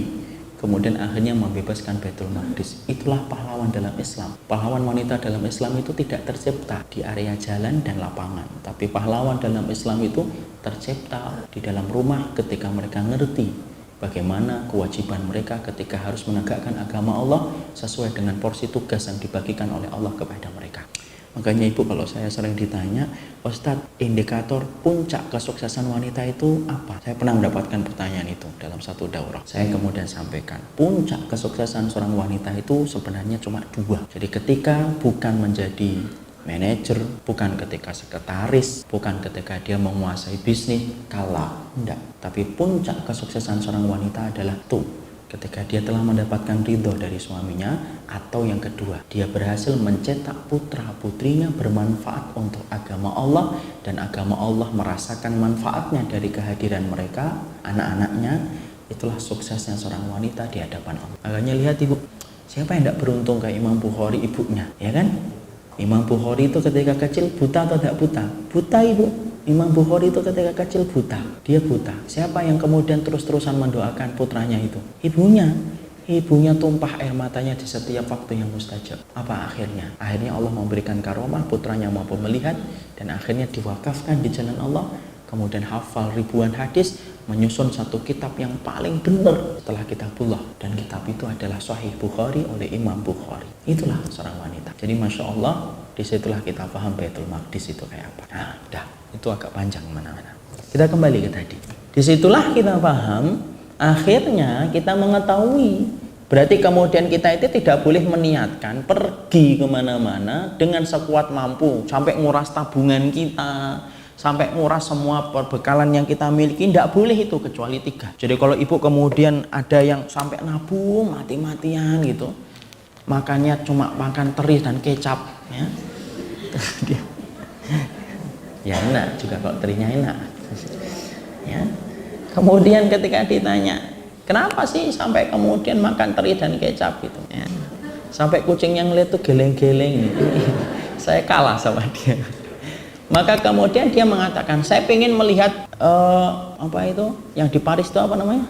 kemudian akhirnya membebaskan Baitul Maqdis. Itulah pahlawan dalam Islam. Pahlawan wanita dalam Islam itu tidak tercipta di area jalan dan lapangan, tapi pahlawan dalam Islam itu tercipta di dalam rumah ketika mereka ngerti bagaimana kewajiban mereka ketika harus menegakkan agama Allah sesuai dengan porsi tugas yang dibagikan oleh Allah kepada mereka. Makanya Ibu, kalau saya sering ditanya, Ustadz, indikator puncak kesuksesan wanita itu apa? Saya pernah mendapatkan pertanyaan itu dalam satu daurah. Saya kemudian sampaikan, puncak kesuksesan seorang wanita itu sebenarnya cuma 2. Jadi ketika bukan menjadi manajer, bukan ketika sekretaris, bukan ketika dia menguasai bisnis, enggak. Tapi puncak kesuksesan seorang wanita adalah ketika dia telah mendapatkan ridho dari suaminya, atau yang kedua, dia berhasil mencetak putra putrinya bermanfaat untuk agama Allah, dan agama Allah merasakan manfaatnya dari kehadiran mereka, anak-anaknya. Itulah suksesnya seorang wanita di hadapan Allah. Makanya lihat Ibu, siapa yang tidak beruntung kayak Imam Bukhari ibunya, ya kan? Imam Bukhari itu ketika kecil buta atau tidak buta? Buta, Ibu. Imam Bukhari itu ketika kecil buta. Dia buta. Siapa yang kemudian terus-terusan mendoakan putranya itu? Ibunya. Ibunya tumpah air matanya di setiap waktu yang mustajab. Apa akhirnya? Akhirnya Allah memberikan karomah, putranya mampu melihat, dan akhirnya diwakafkan di jalan Allah. kemudian hafal ribuan hadis, menyusun satu kitab yang paling benar setelah kitabullah, dan kitab itu adalah Sahih Bukhari oleh Imam Bukhari. Itulah seorang wanita. Jadi Masya Allah, disitulah kita paham Baitul Maqdis itu kayak apa. Nah, dah, itu agak panjang mana-mana. Kita kembali ke tadi. Disitulah kita paham, akhirnya kita mengetahui. Berarti kemudian kita itu tidak boleh meniatkan pergi kemana-mana dengan sekuat mampu, sampai nguras tabungan kita, sampai nguras semua perbekalan yang kita miliki. Tidak boleh itu, kecuali 3. Jadi kalau ibu kemudian ada yang sampai nabung mati-matian gitu, makannya cuma makan teri dan kecap, ya, ya enak juga kalau terinya enak, ya. Kemudian ketika ditanya, kenapa sih sampai kemudian makan teri dan kecap gitu, ya, sampai kucing yang lihat tuh geleng-geleng gitu. Saya kalah sama dia. Maka kemudian dia mengatakan, saya ingin melihat apa itu yang di Paris itu apa namanya,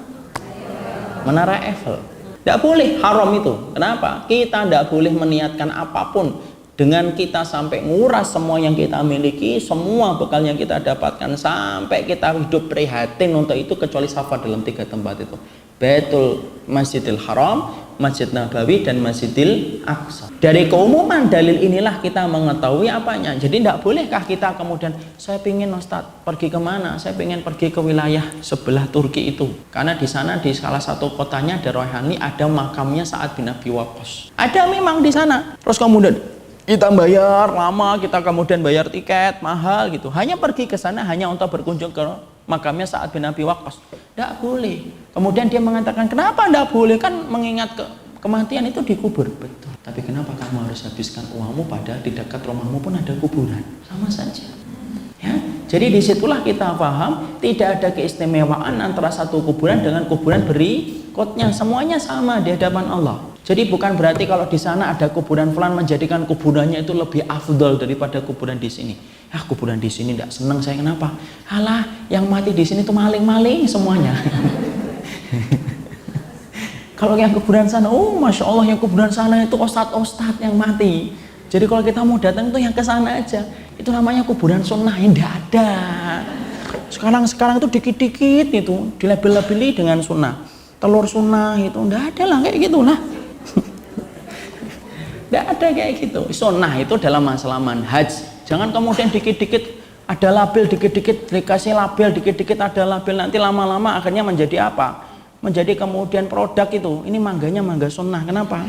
Menara Eiffel. Tidak boleh, haram itu. Kenapa? Kita tidak boleh meniatkan apapun dengan kita sampai nguras semua yang kita miliki, semua bekal yang kita dapatkan, sampai kita hidup prihatin untuk itu, kecuali safar dalam 3 tempat itu: Baitul Masjidil Haram, Masjid Nabawi, dan Masjidil Aqsa. Dari keumuman dalil inilah kita mengetahui apanya. Jadi tidak bolehkah kita kemudian, saya ingin Ustaz pergi kemana? Saya ingin pergi ke wilayah sebelah Turki itu, karena di sana di salah satu kotanya ada rohani, ada makamnya Sa'ad bin Abi Waqqas. Ada memang di sana. Terus kemudian kita bayar lama, kita kemudian bayar tiket mahal gitu, hanya pergi ke sana hanya untuk berkunjung ke makamnya Sa'ad bin Abi Waqqas. Tidak boleh. Kemudian dia mengatakan, kenapa tidak boleh? Kan mengingat kematian itu dikubur. Betul. Tapi kenapa kamu harus habiskan uangmu padahal di dekat rumahmu pun ada kuburan? Sama saja. Ya. Jadi disitulah kita paham, tidak ada keistimewaan antara satu kuburan dengan kuburan berikutnya. Semuanya sama di hadapan Allah. Jadi bukan berarti kalau di sana ada kuburan fulan menjadikan kuburannya itu lebih afdal daripada kuburan di sini. Ah, kuburan di sini tidak senang saya, kenapa? Alah, yang mati di sini tuh maling-maling semuanya. Kalau yang kuburan sana, oh Masya Allah, yang kuburan sana itu ustadz-ustadz yang mati. Jadi kalau kita mau datang itu yang ke sana aja. Itu namanya kuburan sunnah, yang tidak ada. Sekarang itu dikit-dikit itu dilabel-labeli dengan sunnah. Telur sunnah itu tidak ada lah, kayak gitulah. Tidak ada kayak gitu. Sunnah itu dalam masalah manhaj. Jangan kemudian dikit-dikit ada label, dikit-dikit dikasih label, dikit-dikit ada label, nanti lama-lama akhirnya menjadi apa? Menjadi kemudian produk itu. Ini mangganya mangga sunnah. Kenapa?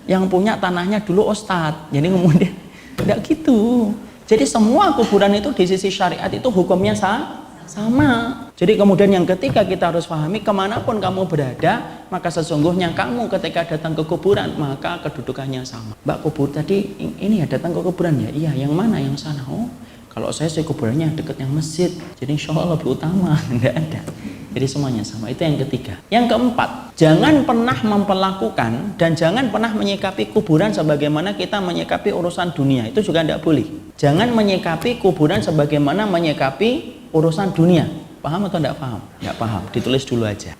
Yang punya tanahnya dulu ustadz. Jadi kemudian tidak gitu. Jadi semua kuburan itu di sisi syariat itu hukumnya sama. Jadi kemudian yang ketiga kita harus pahami, kemanapun kamu berada, maka sesungguhnya kamu ketika datang ke kuburan, maka kedudukannya sama. Mbak, kubur tadi ini ya datang ke kuburan ya? Iya, yang mana? Yang sana. Oh, kalau saya kuburannya dekat yang masjid, jadi insya Allah lebih utama. Tidak ada. Jadi semuanya sama. Itu yang ketiga. Yang keempat, jangan pernah memperlakukan dan jangan pernah menyikapi kuburan sebagaimana kita menyikapi urusan dunia. Itu juga tidak boleh. Jangan menyikapi kuburan sebagaimana menyikapi urusan dunia. Paham atau tidak paham? Tidak paham. Ditulis dulu aja.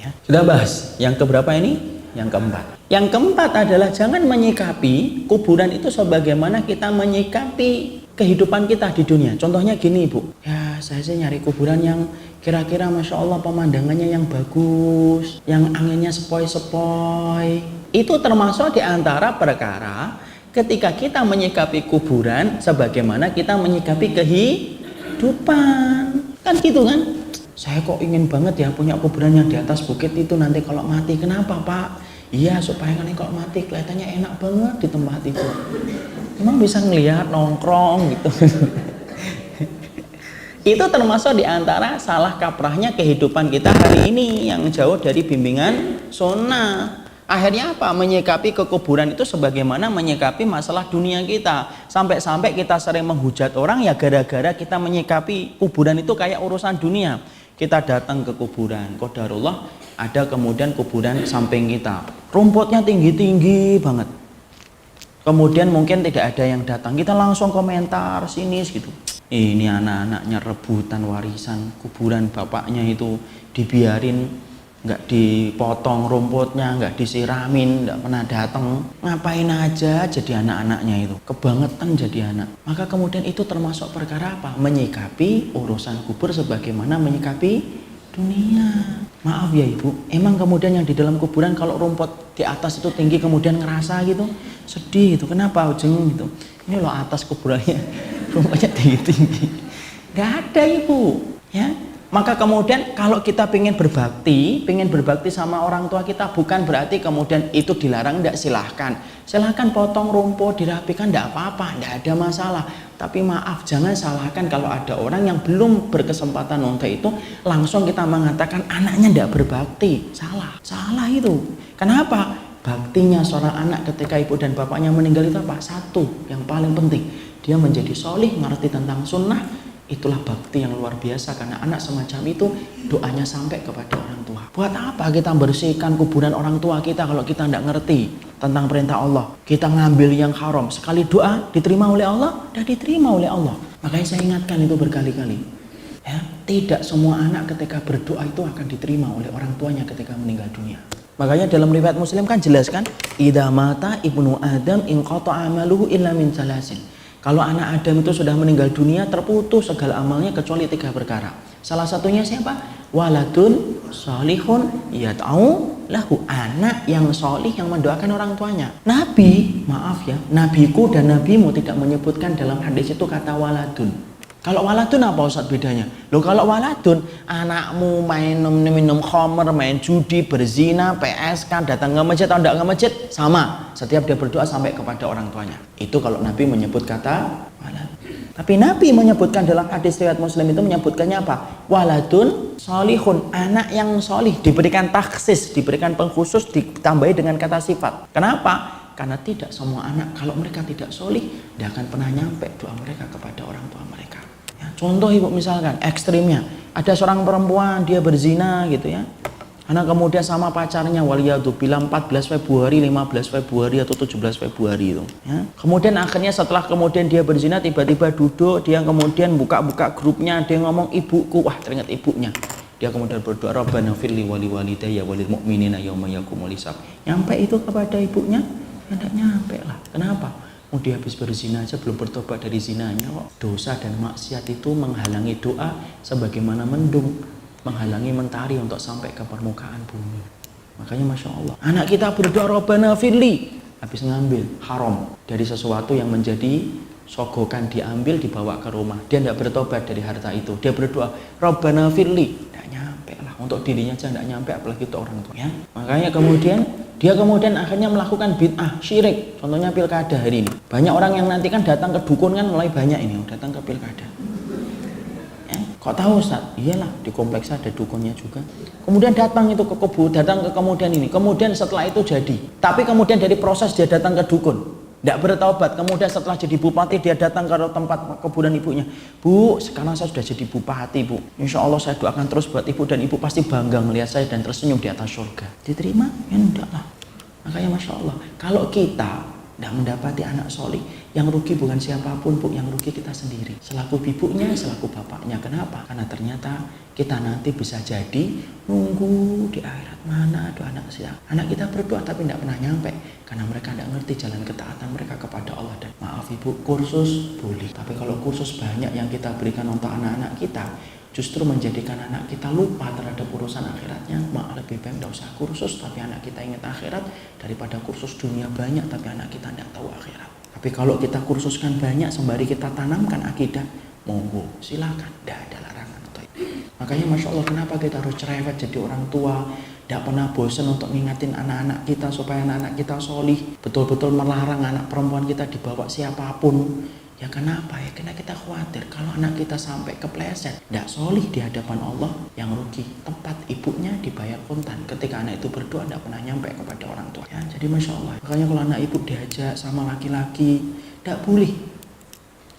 Ya. Sudah bahas. Yang keberapa ini? Yang keempat. Yang keempat adalah jangan menyikapi kuburan itu sebagaimana kita menyikapi kehidupan kita di dunia. Contohnya gini, Ibu. Ya, saya sih nyari kuburan yang kira-kira Masya Allah pemandangannya yang bagus, yang anginnya sepoi-sepoi. Itu termasuk di antara perkara ketika kita menyikapi kuburan sebagaimana kita menyikapi kehidupan. Kan gitu kan? Saya kok ingin banget ya punya kuburan yang di atas bukit itu nanti kalau mati. Kenapa, Pak? Iya, supaya kan kalau mati kelihatannya enak banget di tempat itu. Emang bisa ngelihat nongkrong gitu. Itu termasuk di antara salah kaprahnya kehidupan kita hari ini yang jauh dari bimbingan sunnah. Akhirnya apa? Menyikapi kekuburan itu sebagaimana menyikapi masalah dunia kita. Sampai-sampai kita sering menghujat orang ya gara-gara kita menyikapi kuburan itu kayak urusan dunia. Kita datang ke kuburan, qadarullah ada kemudian kuburan samping kita, rumputnya tinggi-tinggi banget. Kemudian mungkin tidak ada yang datang, kita langsung komentar sinis gitu. Ini anak-anaknya rebutan warisan kuburan bapaknya itu, dibiarin nggak dipotong rumputnya, nggak disiramin, nggak pernah datang, ngapain aja jadi anak-anaknya itu, kebangetan jadi anak. Maka kemudian itu termasuk perkara apa? Menyikapi urusan kubur sebagaimana menyikapi dunia. Maaf ya ibu, emang kemudian yang di dalam kuburan kalau rumput di atas itu tinggi kemudian ngerasa gitu, sedih itu, kenapa ujung gitu? Ini loh atas kuburannya rumputnya tinggi-tinggi. Nggak ada ibu, ya. Maka kemudian kalau kita pengen berbakti sama orang tua kita, bukan berarti kemudian itu dilarang, enggak, silahkan potong rumput, dirapikan, enggak apa-apa, enggak ada masalah. Tapi maaf, jangan salahkan kalau ada orang yang belum berkesempatan untuk itu, langsung kita mengatakan anaknya enggak berbakti. Salah itu. Kenapa? Baktinya seorang anak ketika ibu dan bapaknya meninggal itu apa? Satu, yang paling penting, dia menjadi solih, ngerti tentang sunnah. Itulah bakti yang luar biasa, karena anak semacam itu doanya sampai kepada orang tua. Buat apa kita bersihkan kuburan orang tua kita kalau kita tidak ngerti tentang perintah Allah? Kita ngambil yang haram, sekali doa diterima oleh Allah, dan diterima oleh Allah. Makanya saya ingatkan itu berkali-kali, ya, tidak semua anak ketika berdoa itu akan diterima oleh orang tuanya ketika meninggal dunia. Makanya dalam riwayat Muslim kan jelas kan, idza mata ibnu Adam inqata amaluhu illa min salasin. Kalau anak Adam itu sudah meninggal dunia, terputus segala amalnya kecuali 3 perkara. Salah satunya siapa? Waladun sholihun yad'u lahu, anak yang solih yang mendoakan orang tuanya. Nabi, maaf ya, nabiku dan nabimu tidak menyebutkan dalam hadis itu kata waladun. Kalau waladun apa Ustaz bedanya? Loh, kalau waladun anakmu minum khamr, main judi, berzina, PSK, datang ke masjid atau tidak ke masjid, sama. Setiap dia berdoa sampai kepada orang tuanya. Itu kalau Nabi menyebut kata walad. Tapi Nabi menyebutkan dalam hadis riwayat Muslim itu menyebutkannya apa? Waladun solihun, anak yang solih, diberikan taksis, diberikan pengkhusus, ditambahi dengan kata sifat. Kenapa? Karena tidak semua anak kalau mereka tidak solih, dia akan pernah nyampe doa mereka kepada orang tua mereka. Ya, contoh ibu misalkan ekstrimnya, ada seorang perempuan dia berzina gitu ya. Anak kemudian sama pacarnya waliyadzubillah 14 Februari, 15 Februari atau 17 Februari itu. Ya. Kemudian akhirnya setelah kemudian dia berzina, tiba-tiba duduk, dia kemudian buka grupnya, dia ngomong ibuku, wah teringat ibunya. Dia kemudian berdoa Rabbana firli wali walidayya walil mu'minina yauma yaqumul hisab. Nyampe itu kepada ibunya? Ya enggak nyampe lah. Kenapa? Dia habis berzina aja belum bertobat dari zinanya kok. Dosa dan maksiat itu menghalangi doa sebagaimana mendung menghalangi mentari untuk sampai ke permukaan bumi. Makanya Masya Allah, anak kita berdoa Rabbana firli, habis ngambil haram dari sesuatu yang menjadi sogokan, diambil dibawa ke rumah. Dia tidak bertobat dari harta itu. Dia berdoa Rabbana firli, tidak nyampe lah, untuk dirinya aja tidak nyampe, apalagi untuk orang tua ya. Makanya dia kemudian akhirnya melakukan bid'ah syirik. Contohnya pilkada hari ini, banyak orang yang nanti kan datang ke dukun, kan mulai banyak ini datang ke pilkada. Kok tahu Ustaz? Iyalah, di kompleks ada dukunnya juga. Kemudian datang itu ke kubu, datang ke kemudian ini. Kemudian setelah itu jadi. Tapi kemudian dari proses dia datang ke dukun, tidak bertaubat. Kemudian setelah jadi bupati dia datang ke tempat kuburan ibunya. Bu, sekarang saya sudah jadi bupati bu. Insya Allah saya doakan terus buat ibu, dan ibu pasti bangga melihat saya dan tersenyum di atas surga. Diterima? Ya enggak lah. Makanya Masya Allah, kalau kita tidak mendapati anak solih, yang rugi bukan siapapun bu, yang rugi kita sendiri, selaku ibunya, selaku bapaknya. Kenapa? Karena ternyata kita nanti bisa jadi nunggu di akhirat, mana doa anak siapa. Anak kita berdoa tapi tidak pernah nyampe, karena mereka tidak ngerti jalan ketaatan mereka kepada Allah. Dan maaf ibu, kursus boleh, tapi kalau kursus banyak yang kita berikan untuk anak-anak kita, justru menjadikan anak kita lupa terhadap urusan akhiratnya. Malah lebih baik tidak usah kursus tapi anak kita ingat akhirat, daripada kursus dunia banyak tapi anak kita tidak tahu akhirat. Tapi kalau kita kursuskan banyak sembari kita tanamkan akidah, monggo silakan, tidak ada larangan untuk itu. Makanya Masya Allah, kenapa kita harus cerewet jadi orang tua, tidak pernah bosan untuk ngingatin anak-anak kita supaya anak-anak kita solih, betul-betul melarang anak perempuan kita dibawa siapapun. Ya kenapa? Ya karena kita khawatir kalau anak kita sampai kepleset, tidak solih di hadapan Allah, yang rugi tempat ibunya dibayar kontan. Ketika anak itu berdoa tidak pernah nyampe kepada orang tua ya. Jadi Masya Allah, makanya kalau anak ibu diajak sama laki-laki, tidak boleh.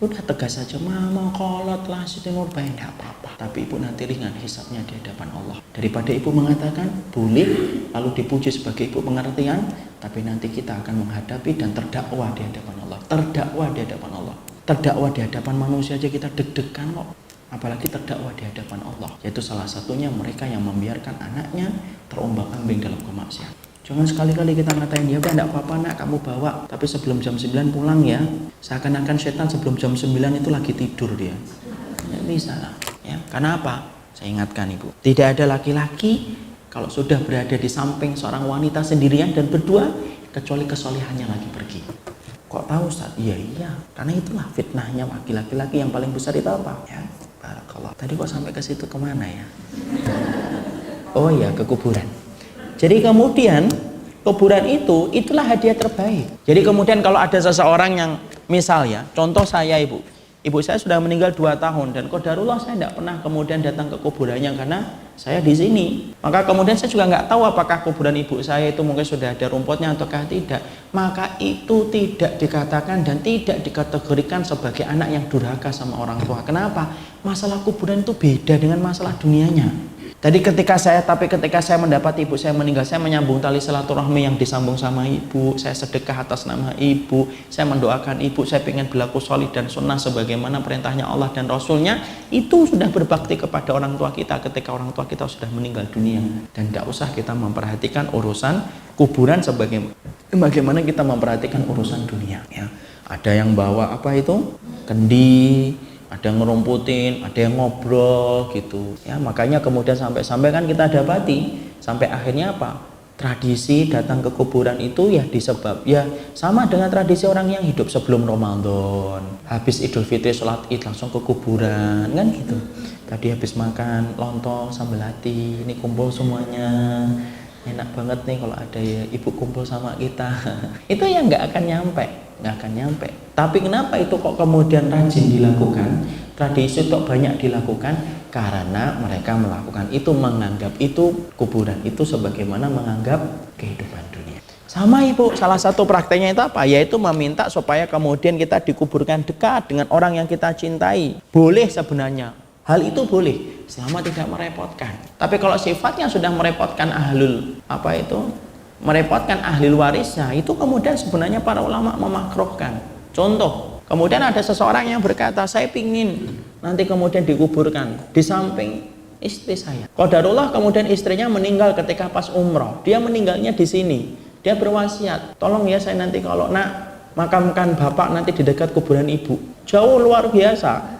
Udah tegas saja, mama kolot lah Siti Nurbaya, tidak apa-apa. Tapi ibu nanti ringan hisabnya di hadapan Allah. Daripada ibu mengatakan boleh lalu dipuji sebagai ibu pengertian, tapi nanti kita akan menghadapi dan terdakwa di hadapan Allah. Terdakwa di hadapan Allah. Terdakwa di hadapan manusia aja kita deg-degan kok, apalagi terdakwa di hadapan Allah. Yaitu salah satunya mereka yang membiarkan anaknya terombang-ambing dalam kemaksiatan. Jangan sekali-kali kita ngatain dia, enggak apa-apa nak, kamu bawa, tapi sebelum jam 9 pulang ya. Seakan-akan setan sebelum jam 9 itu lagi tidur dia. Nggak bisa lah. Ya, karena apa? Saya ingatkan ibu, tidak ada laki-laki kalau sudah berada di samping seorang wanita sendirian dan berdua, kecuali kesolehannya lagi pergi. Kok tahu Ustaz? Iya, karena itulah fitnahnya laki-laki yang paling besar itu apa? Ya, barakallah. Tadi kok sampai ke situ kemana ya? Oh iya, ke kuburan. Jadi kemudian kuburan itulah hadiah terbaik. Jadi kemudian kalau ada seseorang yang misal ya, contoh saya ibu saya sudah meninggal 2 tahun dan qadarullah saya tidak pernah kemudian datang ke kuburannya karena saya di sini. Maka kemudian saya juga nggak tahu apakah kuburan ibu saya itu mungkin sudah ada rumputnya ataukah tidak. Maka itu tidak dikatakan dan tidak dikategorikan sebagai anak yang durhaka sama orang tua. Kenapa? Masalah kuburan itu beda dengan masalah dunianya. Tapi ketika saya mendapati ibu saya meninggal, saya menyambung tali silaturahmi yang disambung sama ibu, saya sedekah atas nama ibu, saya mendoakan ibu, saya ingin berlaku solih dan sunnah sebagaimana perintahnya Allah dan Rasulnya. Itu sudah berbakti kepada orang tua kita ketika orang tua kita sudah meninggal dunia. Dan tidak usah kita memperhatikan urusan kuburan sebagaimana kita memperhatikan urusan dunia ya. Ada yang bawa kendi, ada yang ngerumputin, ada yang ngobrol gitu ya. Makanya kemudian sampai kan kita dapati sampai akhirnya apa, tradisi datang ke kuburan itu ya disebab ya sama dengan tradisi orang yang hidup sebelum Ramadan, habis Idul Fitri sholat Id langsung ke kuburan kan gitu. Tadi habis makan lontong sambal hati, ini kumpul semuanya, enak banget nih kalau ada ya ibu kumpul sama kita. Itu yang nggak akan nyampe. Tapi kenapa itu kok kemudian rajin dilakukan, tradisi itu banyak dilakukan? Karena mereka melakukan itu, menganggap itu kuburan itu sebagaimana menganggap kehidupan dunia. Sama ibu, salah satu prakteknya itu apa? Yaitu meminta supaya kemudian kita dikuburkan dekat dengan orang yang kita cintai. Boleh sebenarnya, hal itu boleh selama tidak merepotkan. Tapi kalau sifatnya sudah merepotkan merepotkan ahli warisnya, itu kemudian sebenarnya para ulama memakruhkan. Contoh, kemudian ada seseorang yang berkata, saya pingin nanti kemudian dikuburkan di samping istri saya. Qadarullah kemudian istrinya meninggal ketika pas umroh. Dia meninggalnya di sini. Dia berwasiat, tolong ya saya nanti kalau makamkan bapak nanti di dekat kuburan ibu. Jauh luar biasa.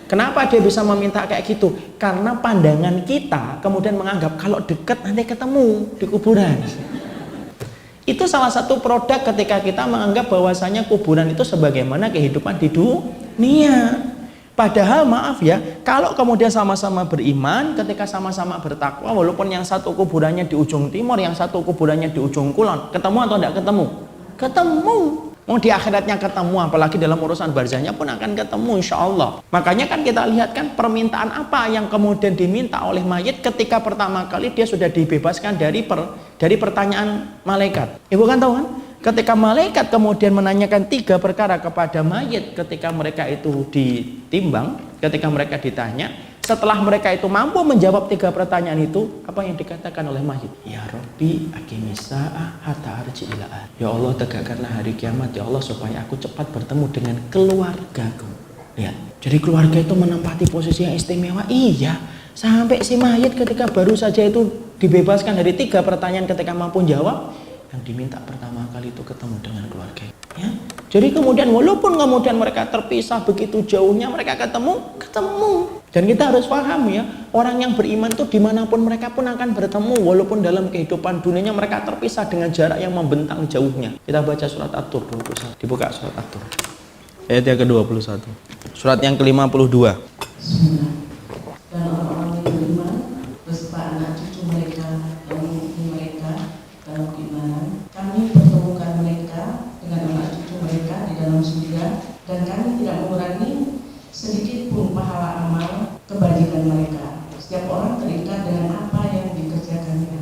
Kenapa dia bisa meminta kayak gitu? Karena pandangan kita kemudian menganggap kalau dekat nanti ketemu di kuburan. Itu salah satu produk ketika kita menganggap bahwasanya kuburan itu sebagaimana kehidupan di dunia. Padahal maaf ya, kalau kemudian sama-sama beriman, ketika sama-sama bertakwa, walaupun yang satu kuburannya di ujung timur, yang satu kuburannya di ujung kulon, ketemu atau tidak ketemu? Ketemu. Mau di akhiratnya ketemu, apalagi dalam urusan barzahnya pun akan ketemu insya Allah. Makanya kan kita lihat kan permintaan apa yang kemudian diminta oleh mayit ketika pertama kali dia sudah dibebaskan dari pertanyaan malaikat. Ibu kan tahu kan? Ketika malaikat kemudian menanyakan 3 perkara kepada mayit ketika mereka itu ditimbang, ketika mereka ditanya, setelah mereka itu mampu menjawab 3 pertanyaan itu, apa yang dikatakan oleh mayit? Ya Rabbi aqimis sa'ah hatta arji ila ahli. Ya Allah, tegakkanlah hari kiamat ya Allah supaya aku cepat bertemu dengan keluargaku. Lihat, jadi keluarga itu menempati posisi yang istimewa. Iya, sampai si mayit ketika baru saja itu dibebaskan dari 3 pertanyaan ketika mampu jawab, yang diminta pertama kali itu ketemu dengan keluarga ya. Jadi kemudian walaupun kemudian mereka terpisah begitu jauhnya, mereka ketemu. Dan kita harus paham ya, orang yang beriman itu dimanapun mereka pun akan bertemu, walaupun dalam kehidupan dunianya mereka terpisah dengan jarak yang membentang jauhnya. Kita baca surat At-Tur 21, dibuka surat At-Tur ayat yang ke-21, surat yang ke-52. Dan orang-orang yang beriman beserta anak cucu mereka yang mengikuti mereka dalam keimanan, kami pertemukan mereka dengan anak cucu mereka di dalam surga, dan kami tidak mengurangi sedikit pun pahala amal kebajikan mereka. Setiap orang terikat dengan apa yang dikerjakannya.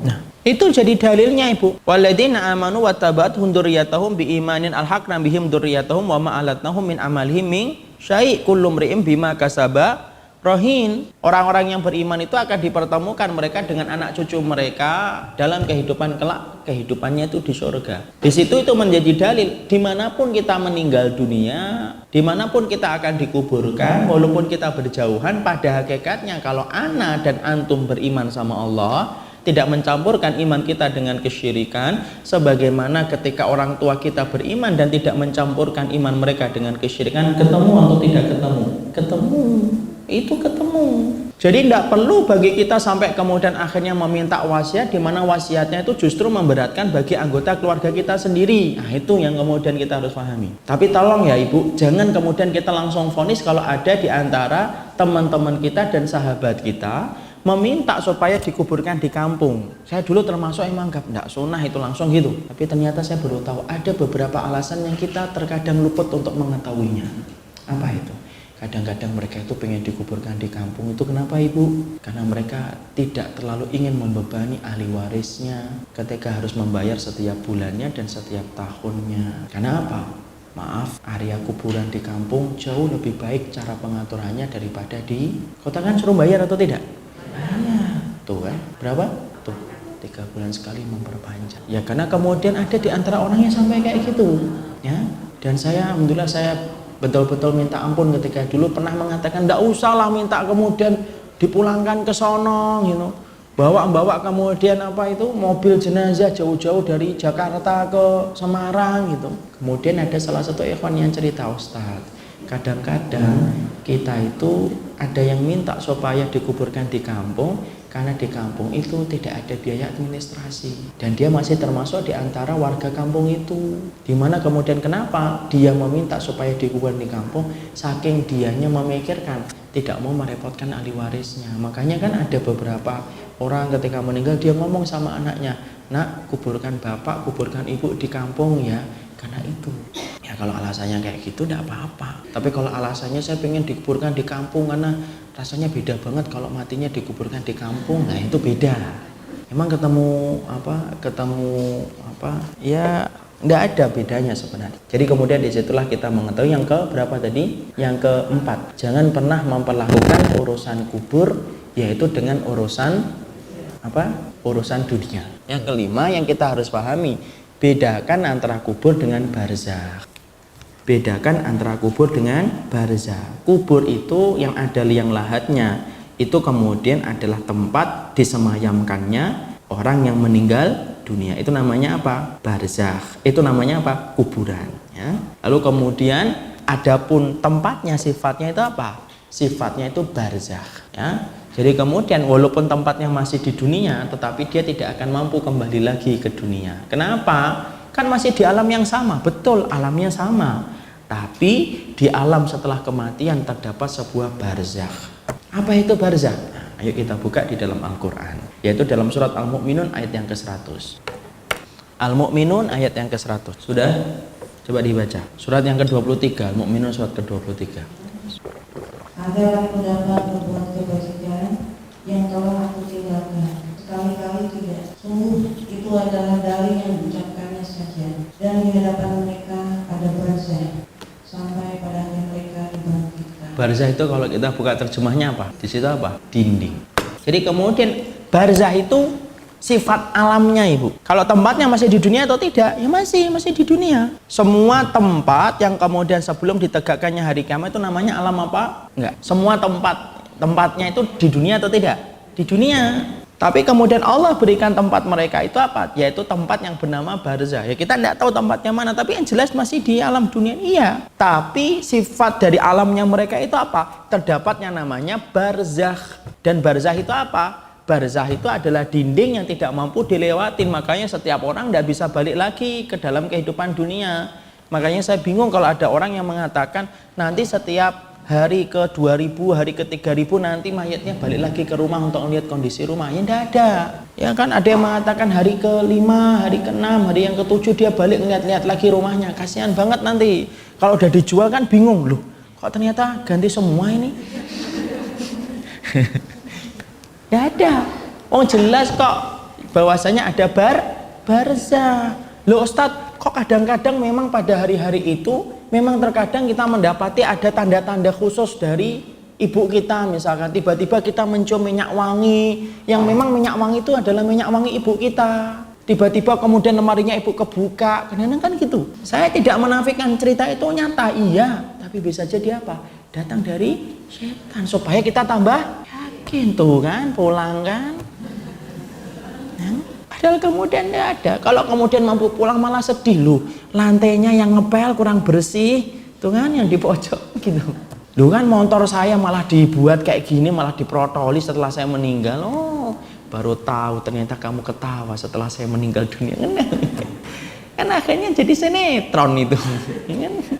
Nah, itu jadi dalilnya ibu. Walladzina amanu wattaba'athum dzurriyyatuhum biimanin alhaqna bihim dzurriyyatuhum wa ma alatnahum min amalihim min syai' kullu mri'in bima kasaba Rohin, orang-orang yang beriman itu akan dipertemukan mereka dengan anak cucu mereka dalam kehidupan kelak, kehidupannya itu di surga. Di situ itu menjadi dalil, dimanapun kita meninggal dunia, dimanapun kita akan dikuburkan, walaupun kita berjauhan, pada hakikatnya kalau ana dan antum beriman sama Allah, tidak mencampurkan iman kita dengan kesyirikan, sebagaimana ketika orang tua kita beriman dan tidak mencampurkan iman mereka dengan kesyirikan, ketemu atau tidak ketemu? Ketemu. Itu ketemu. Jadi tidak perlu bagi kita sampai kemudian akhirnya meminta wasiat, di mana wasiatnya itu justru memberatkan bagi anggota keluarga kita sendiri. Nah, itu yang kemudian kita harus pahami. Tapi tolong ya Ibu, jangan kemudian kita langsung vonis kalau ada di antara teman-teman kita dan sahabat kita meminta supaya dikuburkan di kampung. Saya dulu termasuk yang menganggap tidak sunnah itu langsung gitu. Tapi ternyata saya baru tahu ada beberapa alasan yang kita terkadang luput untuk mengetahuinya. Apa itu? Kadang-kadang mereka itu pengen dikuburkan di kampung. Itu kenapa Ibu? Karena mereka tidak terlalu ingin membebani ahli warisnya ketika harus membayar setiap bulannya dan setiap tahunnya. Karena apa? Maaf, area kuburan di kampung jauh lebih baik cara pengaturannya daripada di kota. Kan suruh bayar atau tidak? Bayar. Tuh kan, berapa? Tuh, 3 bulan sekali memperpanjang. Ya karena kemudian ada di antara orang yang sampai kayak gitu, ya. Dan saya, alhamdulillah, saya betul-betul minta ampun ketika dulu pernah mengatakan tidak usahlah minta kemudian dipulangkan ke sono, you know. Bawa kemudian apa itu mobil jenazah jauh-jauh dari Jakarta ke Semarang gitu. Kemudian ada salah satu ikhwan yang cerita, Ustaz, kadang-kadang kita itu ada yang minta supaya dikuburkan di kampung karena di kampung itu tidak ada biaya administrasi dan dia masih termasuk di antara warga kampung itu. Dimana kemudian kenapa dia meminta supaya dikuburkan di kampung? Saking dianya memikirkan tidak mau merepotkan ahli warisnya. Makanya kan ada beberapa orang ketika meninggal dia ngomong sama anaknya, nak, kuburkan bapak, kuburkan ibu di kampung ya, karena itu. Ya kalau alasannya kayak gitu tidak apa-apa. Tapi kalau alasannya saya pengen dikuburkan di kampung karena rasanya beda banget kalau matinya dikuburkan di kampung, nah itu beda. Emang ketemu apa? Ya tidak ada bedanya sebenarnya. Jadi kemudian disitulah kita mengetahui yang ke berapa tadi? Yang keempat, jangan pernah memperlakukan urusan kubur yaitu dengan urusan apa? Urusan dunia. Yang kelima yang kita harus pahami, bedakan antara kubur dengan barzakh. Bedakan antara kubur dengan barzakh. Kubur itu yang ada liang lahatnya, itu kemudian adalah tempat disemayamkannya orang yang meninggal dunia. Itu namanya apa? Barzakh. Itu namanya apa? Kuburan. Ya. Lalu kemudian adapun tempatnya, sifatnya itu apa? Sifatnya itu barzakh. Ya. Jadi kemudian walaupun tempatnya masih di dunia, tetapi dia tidak akan mampu kembali lagi ke dunia. Kenapa? Kan masih di alam yang sama. Betul, alamnya sama. Tapi di alam setelah kematian terdapat sebuah barzakh. Apa itu barzakh? Nah, ayo kita buka di dalam Al-Quran. Yaitu dalam surat Al-Mu'minun ayat yang ke-100. Al-Mu'minun ayat yang ke-100. Sudah? Coba dibaca. Surat yang ke-23. Al-Mu'minun surat ke-23. Agar aku dapat berbuat kebajikan yang telah aku tinggalkan, sekali-kali tidak. Sungguh itu adalah dalil yang diucapkannya saja, dan di hadapan mereka ada barzakh sampai pada hari mereka dibangkitkan. Barzakh itu kalau kita buka terjemahnya apa? Di situ apa? Dinding. Jadi kemudian barzakh itu sifat alamnya Ibu. Kalau tempatnya masih di dunia atau tidak? Ya masih di dunia. Semua tempat yang kemudian sebelum ditegakkannya hari kiamat itu namanya alam apa? Enggak. Semua tempatnya itu di dunia atau tidak? Di dunia. Tapi kemudian Allah berikan tempat mereka itu apa? Yaitu tempat yang bernama barzakh. Ya kita tidak tahu tempatnya mana, tapi yang jelas masih di alam dunia. Iya. Tapi sifat dari alamnya mereka itu apa? Terdapatnya namanya barzakh. Dan barzakh itu apa? Barzakh itu adalah dinding yang tidak mampu dilewatin. Makanya setiap orang tidak bisa balik lagi ke dalam kehidupan dunia. Makanya saya bingung kalau ada orang yang mengatakan nanti setiap hari ke 2000, hari ke 3000 nanti mayatnya balik lagi ke rumah untuk melihat kondisi rumah. Ya tidak ada. Ya kan ada yang mengatakan hari ke-5, hari ke-6, hari yang ke-7 dia balik lihat-lihat lagi rumahnya. Kasihan banget nanti. Kalau udah dijual kan bingung loh. Kok ternyata ganti semua ini? Tidak ada. Oh jelas kok bahwasanya ada barzakh. Loh Ustadz, kok kadang-kadang memang pada hari-hari itu memang terkadang kita mendapati ada tanda-tanda khusus dari ibu kita misalkan, tiba-tiba kita mencium minyak wangi, yang memang minyak wangi itu adalah minyak wangi ibu kita. Tiba-tiba kemudian lemarinya ibu kebuka, kadang-kadang kan gitu. Saya tidak menafikan cerita itu nyata, iya, tapi bisa jadi apa? Datang dari setan supaya kita tambah yakin tuh kan, pulang kan. Padahal kemudian tidak ada. Kalau kemudian mampu pulang malah sedih loh. Lantainya yang ngepel kurang bersih, tuh kan yang di pojok gitu. Loh kan motor saya malah dibuat kayak gini, malah diprotoli setelah saya meninggal. Oh, baru tahu ternyata kamu ketawa setelah saya meninggal dunia. Kan akhirnya jadi sinetron itu.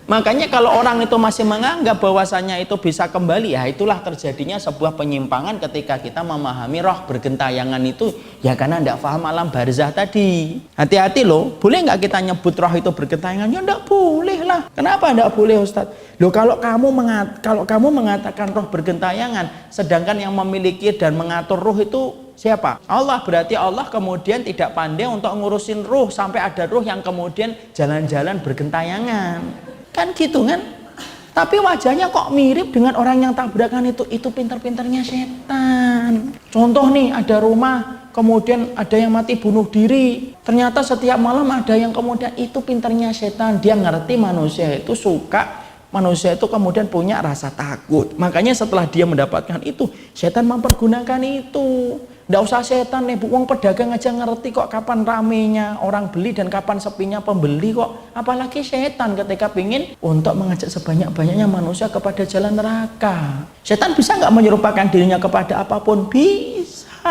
Makanya kalau orang itu masih menganggap bahwasanya itu bisa kembali, ya itulah terjadinya sebuah penyimpangan ketika kita memahami roh bergentayangan itu, ya karena tidak paham alam barzah tadi. Hati-hati loh, boleh nggak kita nyebut roh itu bergentayangan? Ya tidak boleh lah. Kenapa tidak boleh Ustadz? Loh kalau kamu mengatakan roh bergentayangan, sedangkan yang memiliki dan mengatur roh itu siapa? Allah. Berarti Allah kemudian tidak pandai untuk ngurusin ruh sampai ada ruh yang kemudian jalan-jalan bergentayangan. Kan gitu kan? Tapi wajahnya kok mirip dengan orang yang tabrakan itu pintar-pintarnya setan. Contoh nih, ada rumah kemudian ada yang mati bunuh diri. Ternyata setiap malam ada yang kemudian itu pintarnya setan. Dia ngerti manusia itu suka, manusia itu kemudian punya rasa takut. Makanya setelah dia mendapatkan itu, setan mempergunakan itu. Nggak usah setan nih, wong pedagang aja ngerti kok kapan ramenya orang beli dan kapan sepinya pembeli kok. Apalagi setan ketika pingin untuk mengajak sebanyak-banyaknya manusia kepada jalan neraka. Setan bisa nggak menyerupakan dirinya kepada apapun? Bisa.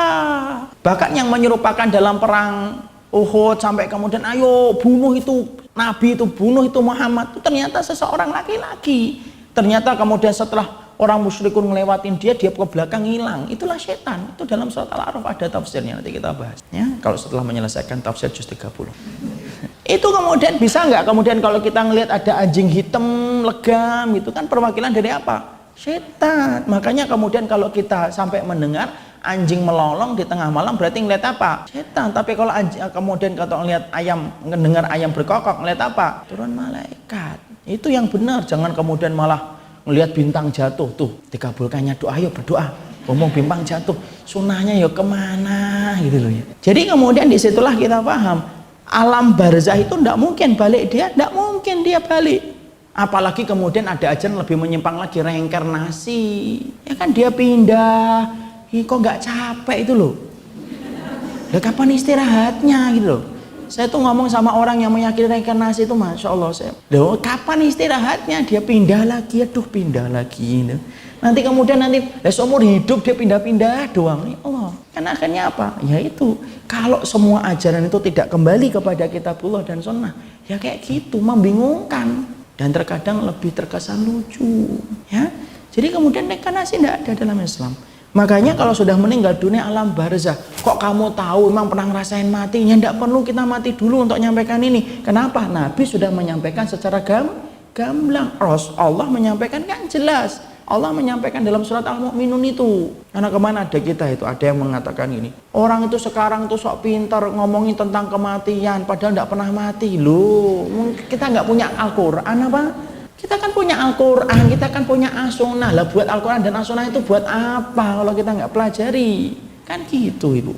Bahkan yang menyerupakan dalam perang Uhud sampai kemudian ayo bunuh itu Nabi itu, bunuh itu Muhammad, itu ternyata seseorang laki-laki. Ternyata kemudian setelah orang musyrikun ngelewatin dia ke belakang hilang. Itulah setan. Itu dalam surat Al-A'raf ada tafsirnya, nanti kita bahas ya, kalau setelah menyelesaikan tafsir juz 30. Itu kemudian bisa nggak kemudian kalau kita ngelihat ada anjing hitam legam, itu kan perwakilan dari apa? Setan. Makanya kemudian kalau kita sampai mendengar anjing melolong di tengah malam, berarti ngeliat apa? Setan. Tapi kalau kemudian kalau ngelihat ayam, mendengar ayam berkokok, ngeliat apa? Turun malaikat. Itu yang benar. Jangan kemudian malah ngelihat bintang jatuh tuh, dikabulkannya doa, ayo berdoa. Ngomong bintang jatuh, sunahnya ya kemana gitu loh ya. Jadi kemudian disitulah kita paham alam barzah itu tidak mungkin balik dia, tidak mungkin dia balik. Apalagi kemudian ada ajaran lebih menyimpang lagi, reinkarnasi. Ya kan dia pindah, kok nggak capek itu loh. Lah kapan istirahatnya gitu loh. Saya tuh ngomong sama orang yang meyakini reinkarnasi itu, masya Allah, saya, loh kapan istirahatnya? Dia pindah lagi, aduh pindah lagi. Nanti kemudian seumur hidup dia pindah-pindah doang. Ya Allah, kan akhirnya apa? Ya itu, kalau semua ajaran itu tidak kembali kepada kitabullah dan sunnah, ya kayak gitu, membingungkan dan terkadang lebih terkesan lucu. Ya, jadi kemudian reinkarnasi tidak ada dalam Islam. Makanya kalau sudah meninggal dunia alam barzah, kok kamu tahu emang pernah ngerasain mati? Ya tidak perlu kita mati dulu untuk menyampaikan ini. Kenapa? Nabi sudah menyampaikan secara gamblang. Allah menyampaikan kan jelas. Allah menyampaikan dalam surat Al-Mu'minun itu. Karena kemana ada kita itu? Ada yang mengatakan ini. Orang itu sekarang tuh sok pintar ngomongin tentang kematian, padahal tidak pernah mati. Loh, kita nggak punya Al-Quran apa? Kita kan punya Al-Quran, kita kan punya As-Sunnah. Lah buat Al-Quran dan As-Sunnah itu buat apa kalau kita nggak pelajari? Kan gitu Ibu.